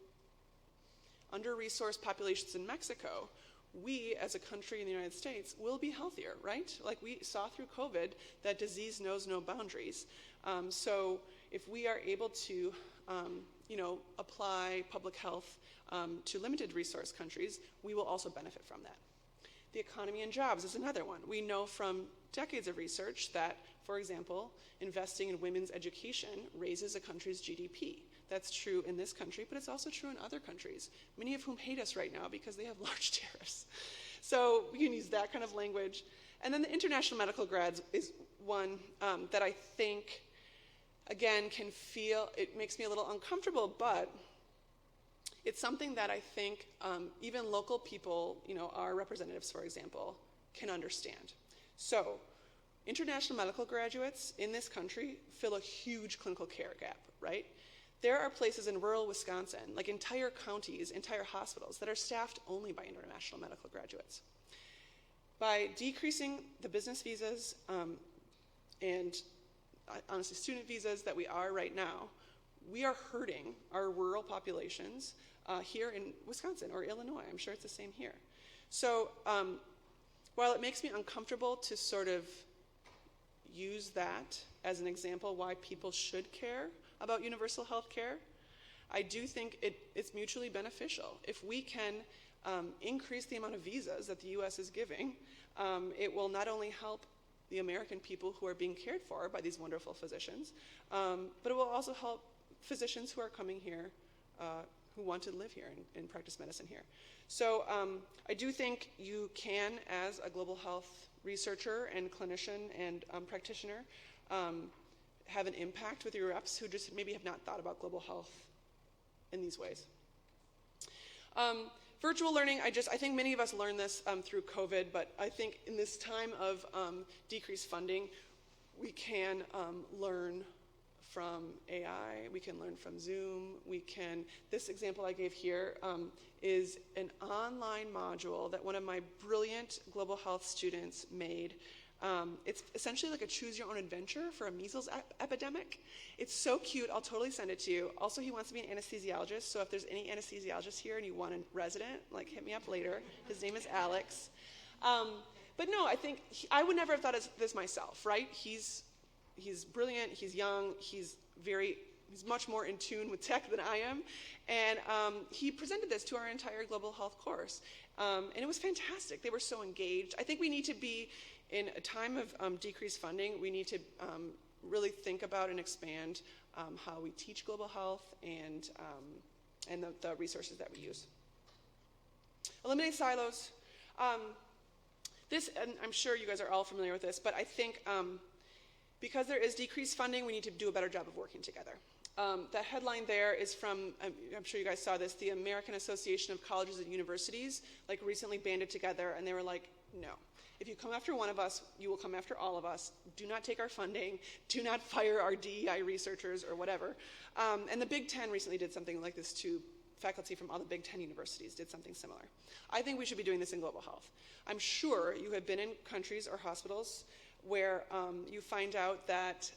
under-resourced populations in Mexico, we as a country in the United States will be healthier, right? Like we saw through COVID that disease knows no boundaries. So if we are able to, apply public health to limited resource countries, we will also benefit from that. The economy and jobs is another one. We know from decades of research that, for example, investing in women's education raises a country's GDP. That's true in this country, but it's also true in other countries, many of whom hate us right now because they have large tariffs. So we can use that kind of language. And then the international medical grads is one that I think, again, it makes me a little uncomfortable, but it's something that I think even local people, our representatives, for example, can understand. So international medical graduates in this country fill a huge clinical care gap, right? There are places in rural Wisconsin, like entire counties, entire hospitals, that are staffed only by international medical graduates. By decreasing the business visas and honestly student visas that we are right now, we are hurting our rural populations here in Wisconsin or Illinois. I'm sure it's the same here. So while it makes me uncomfortable to sort of use that as an example why people should care about universal health care, I do think it's mutually beneficial. If we can increase the amount of visas that the U.S. is giving, it will not only help the American people who are being cared for by these wonderful physicians, but it will also help physicians who are coming here who want to live here and practice medicine here. So I do think you can, as a global health researcher and clinician and practitioner, have an impact with your reps who just maybe have not thought about global health in these ways. Virtual learning, I think many of us learned this through COVID, but I think in this time of decreased funding, we can learn from AI, we can learn from Zoom, this example I gave here is an online module that one of my brilliant global health students made. It's essentially like a choose your own adventure for a measles epidemic. It's so cute, I'll totally send it to you. Also, he wants to be an anesthesiologist, so if there's any anesthesiologists here and you want a resident, hit me up later. His name is Alex. But no, I think I would never have thought of this myself, right? He's brilliant, he's young, he's much more in tune with tech than I am. And he presented this to our entire global health course. And it was fantastic. They were so engaged. I think we need to be, in a time of decreased funding, we need to really think about and expand how we teach global health and the resources that we use. Eliminate silos. And I'm sure you guys are all familiar with this, but I think because there is decreased funding, we need to do a better job of working together. That headline there is from, I'm sure you guys saw this, the American Association of Colleges and Universities recently banded together, and they were like, no. If you come after one of us, you will come after all of us. Do not take our funding. Do not fire our DEI researchers or whatever. And the Big Ten recently did something like this too. Faculty from all the Big Ten universities did something similar. I think we should be doing this in global health. I'm sure you have been in countries or hospitals where you find out that,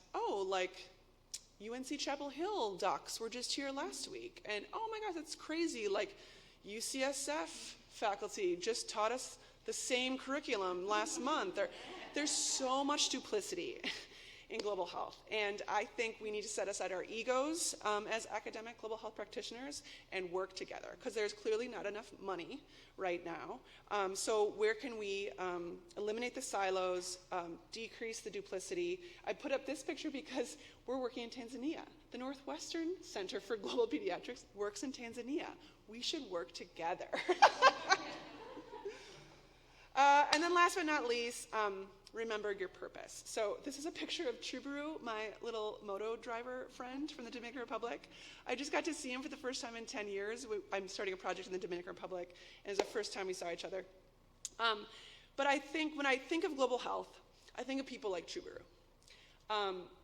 UNC Chapel Hill docs were just here last week. And oh my gosh, that's crazy. UCSF faculty just taught us the same curriculum last month. There's so much duplicity in global health. And I think we need to set aside our egos as academic global health practitioners and work together, because there's clearly not enough money right now. So where can we eliminate the silos, decrease the duplicity? I put up this picture because we're working in Tanzania. The Northwestern Center for Global Pediatrics works in Tanzania. We should work together. And then last but not least, remember your purpose. So this is a picture of Chuburu, my little moto driver friend from the Dominican Republic. I just got to see him for the first time in 10 years. I'm starting a project in the Dominican Republic, and it's the first time we saw each other. But I think when I think of global health, I think of people like Chuburu.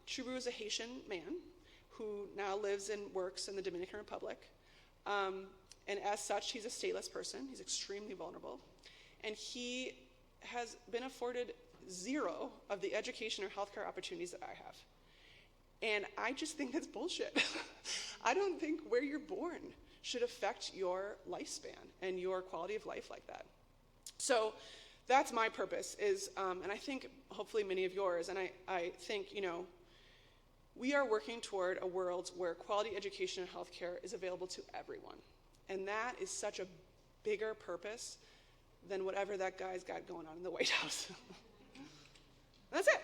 Chuburu is a Haitian man who now lives and works in the Dominican Republic. And as such, he's a stateless person. He's extremely vulnerable. And he has been afforded zero of the education or healthcare opportunities that I have. And I just think that's bullshit. I don't think where you're born should affect your lifespan and your quality of life like that. So that's my purpose is, and I think hopefully many of yours, and I think, we are working toward a world where quality education and healthcare is available to everyone. And that is such a bigger purpose than whatever that guy's got going on in the White House. That's it.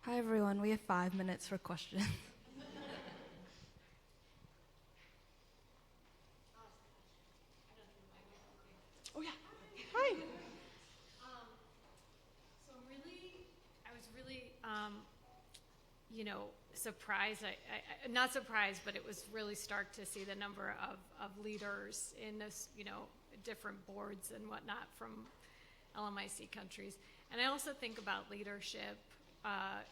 Hi everyone, we have 5 minutes for questions. Oh yeah, hi. So I was really, surprised. Not surprised, but it was really stark to see the number of leaders in this, different boards and whatnot from LMIC countries. And I also think about leadership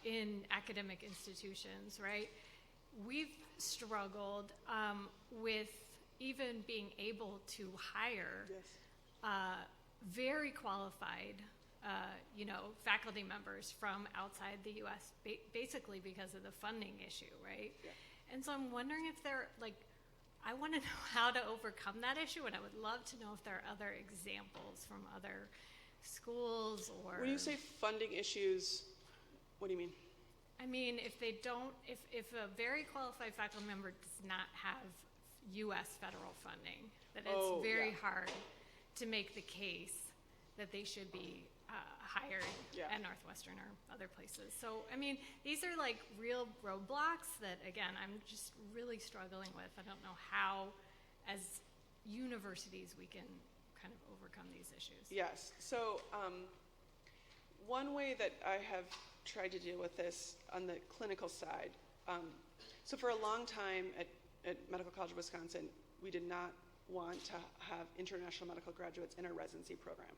in academic institutions, right? We've struggled with even being able to hire very qualified, faculty members from outside the U.S., basically because of the funding issue, right? Yeah. And so I'm wondering if I want to know how to overcome that issue, and I would love to know if there are other examples from other schools or... When you say funding issues, what do you mean? I mean, if a very qualified faculty member does not have U.S. federal funding, that it's very hard to make the case that they should be hired at Northwestern or other places. So, I mean, these are like real roadblocks that, again, I'm just really struggling with. I don't know how, as universities, we can kind of overcome these issues. Yes. So, one way that I have tried to deal with this on the clinical side, so for a long time at Medical College of Wisconsin, we did not want to have international medical graduates in our residency program.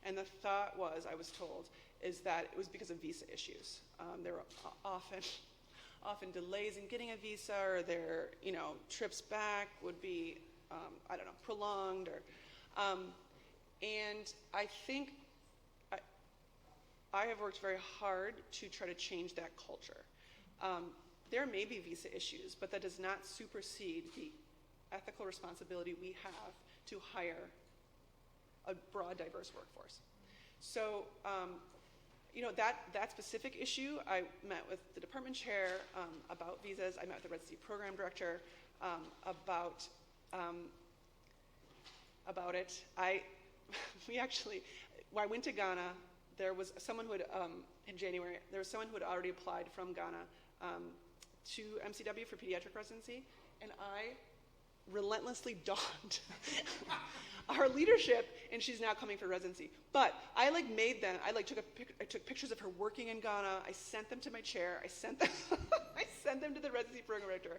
And the thought was, I was told, is that it was because of visa issues. There were often delays in getting a visa, or their trips back would be prolonged, and I think I have worked very hard to try to change that culture. There may be visa issues, but that does not supersede the ethical responsibility we have to hire a broad, diverse workforce. So, that specific issue, I met with the department chair about visas. I met with the residency program director about it. When I went to Ghana, there was someone who had, in January, who had already applied from Ghana to MCW for pediatric residency, and I relentlessly dogged our leadership, and she's now coming for residency. But I took pictures of her working in Ghana. I sent them to my chair. I sent them to the residency program director,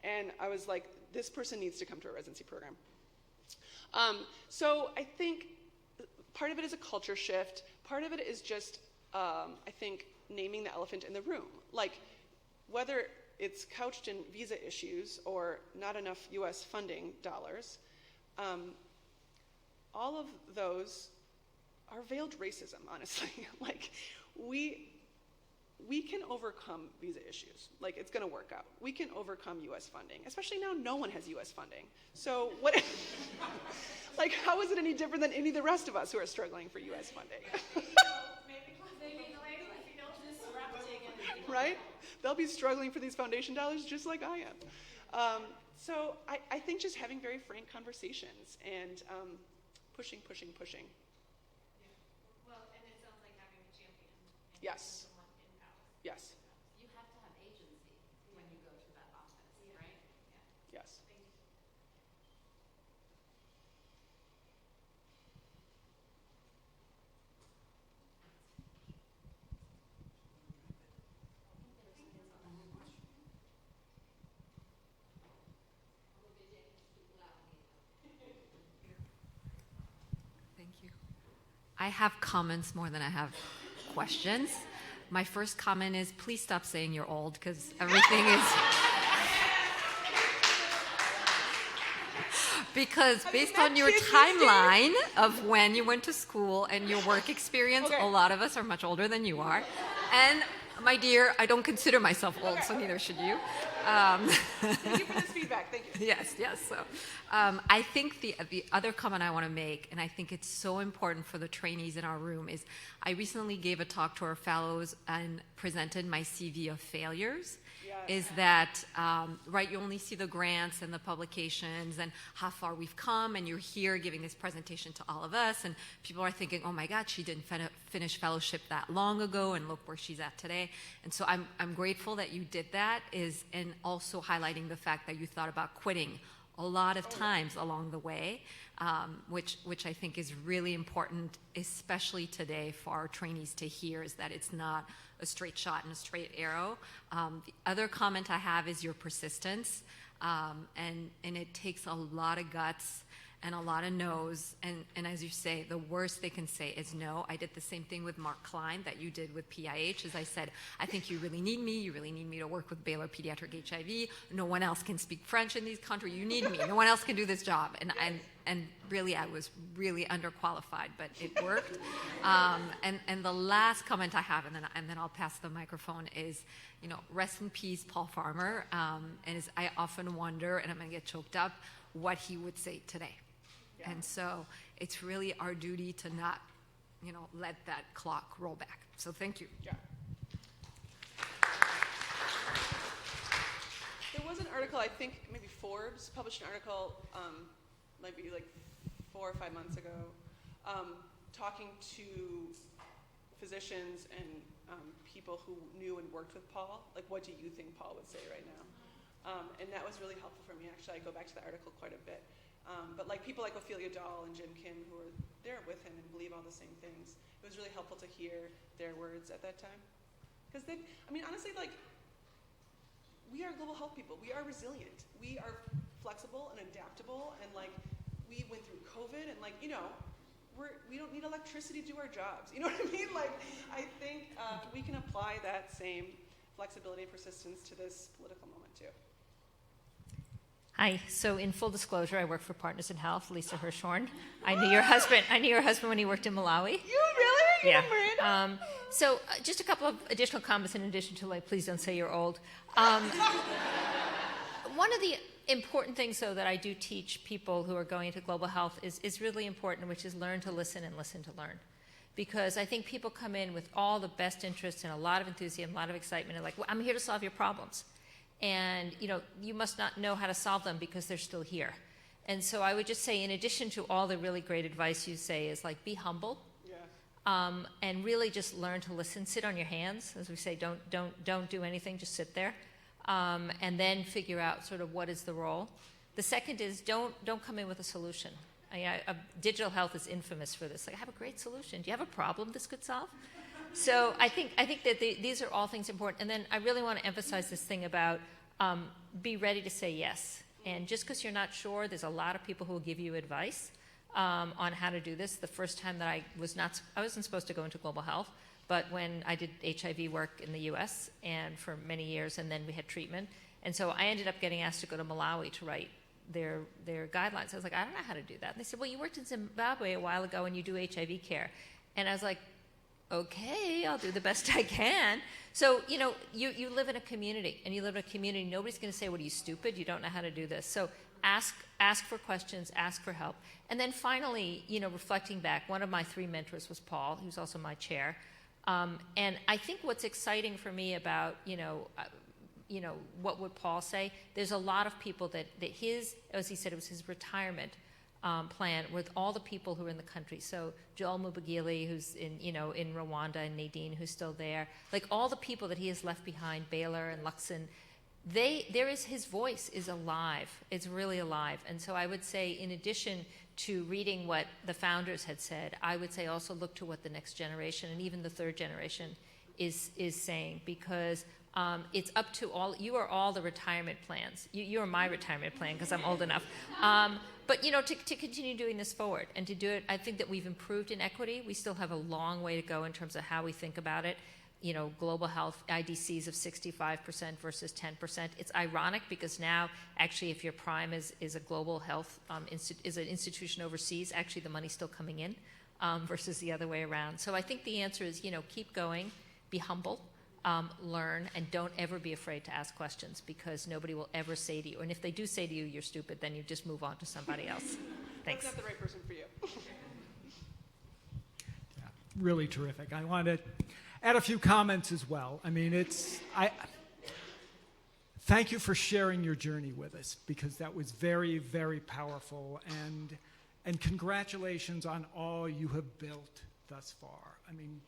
and I was like, this person needs to come to a residency program. So I think part of it is a culture shift. Part of it is just, I think, naming the elephant in the room. Like, whether it's couched in visa issues or not enough U.S. funding dollars, all of those are veiled racism, honestly. Like, we can overcome visa issues. Like, it's going to work out. We can overcome U.S. funding, especially now no one has U.S. funding. So what? Like, how is it any different than any of the rest of us who are struggling for U.S. funding? Right? They'll be struggling for these foundation dollars just like I am. So I think just having very frank conversations and pushing. Yeah. Well, and it sounds like having a champion. Yes. Yes. You have to have agency when you go to that office, right? Yeah. Yes. Thank you. I have comments more than I have questions. My first comment is, please stop saying you're old, because everything is... Because Have based you met on your kids these timeline of when you went to school and your work experience, Okay. a lot of us are much older than you are. And my dear, I don't consider myself old, so neither should you. Thank you for this feedback. Thank you. Yes. So I think the other comment I want to make, and I think it's so important for the trainees in our room, is I recently gave a talk to our fellows and presented my CV of failures. Is that, right, you only see the grants and the publications and how far we've come, and you're here giving this presentation to all of us, and people are thinking, oh my God, she didn't finish fellowship that long ago, and look where she's at today. And so I'm grateful that you did that, and also highlighting the fact that you thought about quitting a lot of times along the way, which I think is really important, especially today for our trainees to hear, is that it's not a straight shot and a straight arrow. The other comment I have is your persistence, and it takes a lot of guts and a lot of no's, and as you say, the worst they can say is no. I did the same thing with Mark Klein that you did with PIH, as I said, I think you really need me to work with Baylor Pediatric HIV, no one else can speak French in this country, you need me, no one else can do this job, and really I was really underqualified, but it worked. And the last comment I have, and then I'll pass the microphone, is, rest in peace, Paul Farmer, and I often wonder, and I'm gonna get choked up, what he would say today. And so it's really our duty to not, let that clock roll back. So thank you. Yeah. There was an article, I think maybe Forbes published an article, maybe like 4 or 5 months ago, talking to physicians and people who knew and worked with Paul. Like, what do you think Paul would say right now? And that was really helpful for me. Actually, I go back to the article quite a bit. But like people like Ophelia Dahl and Jim Kim, who were there with him and believe all the same things, it was really helpful to hear their words at that time. Because honestly, like, we are global health people. We are resilient. We are flexible and adaptable, and like, we went through COVID, and like, we don't need electricity to do our jobs. You know what I mean? Like, I think we can apply that same flexibility and persistence to this political moment too. Hi. So, in full disclosure, I work for Partners in Health, Lisa Hirschhorn. I knew your husband. when he worked in Malawi. You really? Yeah. So, just a couple of additional comments in addition to, like, please don't say you're old. One of the important things, though, that I do teach people who are going into global health is really important, which is learn to listen and listen to learn. Because I think people come in with all the best interests and a lot of enthusiasm, a lot of excitement, and like, well, I'm here to solve your problems. And, you must not know how to solve them because they're still here. And so I would just say, in addition to all the really great advice you say, is like, be humble. Yeah. And really just learn to listen. Sit on your hands, as we say. Don't do anything. Just sit there, and then figure out sort of what is the role. The second is don't come in with a solution. Digital health is infamous for this. Like, I have a great solution. Do you have a problem this could solve? So I think that these are all things important. And then I really want to emphasize this thing about be ready to say yes. And just because you're not sure, there's a lot of people who will give you advice on how to do this. The first time that I wasn't supposed to go into global health, but when I did HIV work in the U.S. and for many years, and then we had treatment. And so I ended up getting asked to go to Malawi to write their guidelines. I was like, I don't know how to do that. And they said, well, you worked in Zimbabwe a while ago and you do HIV care. And I was like, okay, I'll do the best I can. So, you live in a community, and you live in a community, nobody's going to say, what are you, stupid? You don't know how to do this. So ask for questions, ask for help. And then finally, reflecting back, one of my 3 mentors was Paul, who's also my chair. And I think what's exciting for me about, what would Paul say? There's a lot of people that his, as he said, it was his retirement plan with all the people who are in the country. So Joel Mubagili, who's in Rwanda, and Nadine, who's still there. Like, all the people that he has left behind, Baylor and Luxon, his voice is alive. It's really alive. And so I would say, in addition to reading what the founders had said, I would say also look to what the next generation and even the third generation is saying, because it's up to all. You are all the retirement plans. You are my retirement plan because I'm old enough. But to continue doing this forward and to do it, I think that we've improved in equity. We still have a long way to go in terms of how we think about it. global health IDCs of 65% versus 10%. It's ironic because now, actually, if your prime is a global health is an institution overseas, actually the money's still coming in versus the other way around. So I think the answer is, keep going, be humble, learn, and don't ever be afraid to ask questions, because nobody will ever say to you, and if they do say to you, you're stupid, then you just move on to somebody else. Thanks. That's not the right person for you. Yeah, really terrific. I want to add a few comments as well. I mean, thank you for sharing your journey with us, because that was very, very powerful, and congratulations on all you have built thus far. I mean,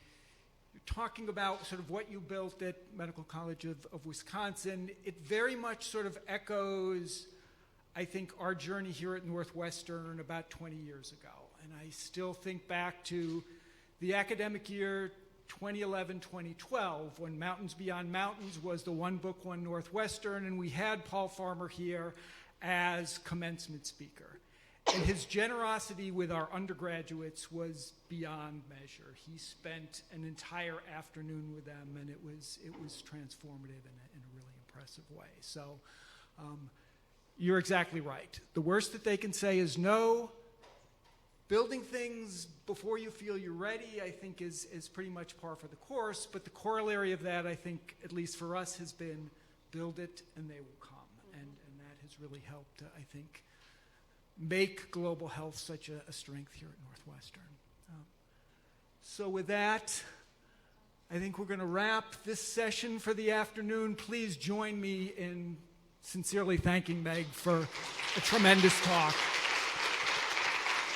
you're talking about sort of what you built at Medical College of Wisconsin. It very much sort of echoes, I think, our journey here at Northwestern about 20 years ago. And I still think back to the academic year 2011-2012, when Mountains Beyond Mountains was the One Book, One Northwestern, and we had Paul Farmer here as commencement speaker. And his generosity with our undergraduates was beyond measure. He spent an entire afternoon with them, and it was transformative in a really impressive way. So you're exactly right. The worst that they can say is no. Building things before you feel you're ready, I think, is pretty much par for the course. But the corollary of that, I think, at least for us, has been build it and they will come. And that has really helped, I think, make global health such a strength here at Northwestern. So with that, I think we're going to wrap this session for the afternoon. Please join me in sincerely thanking Meg for a tremendous talk.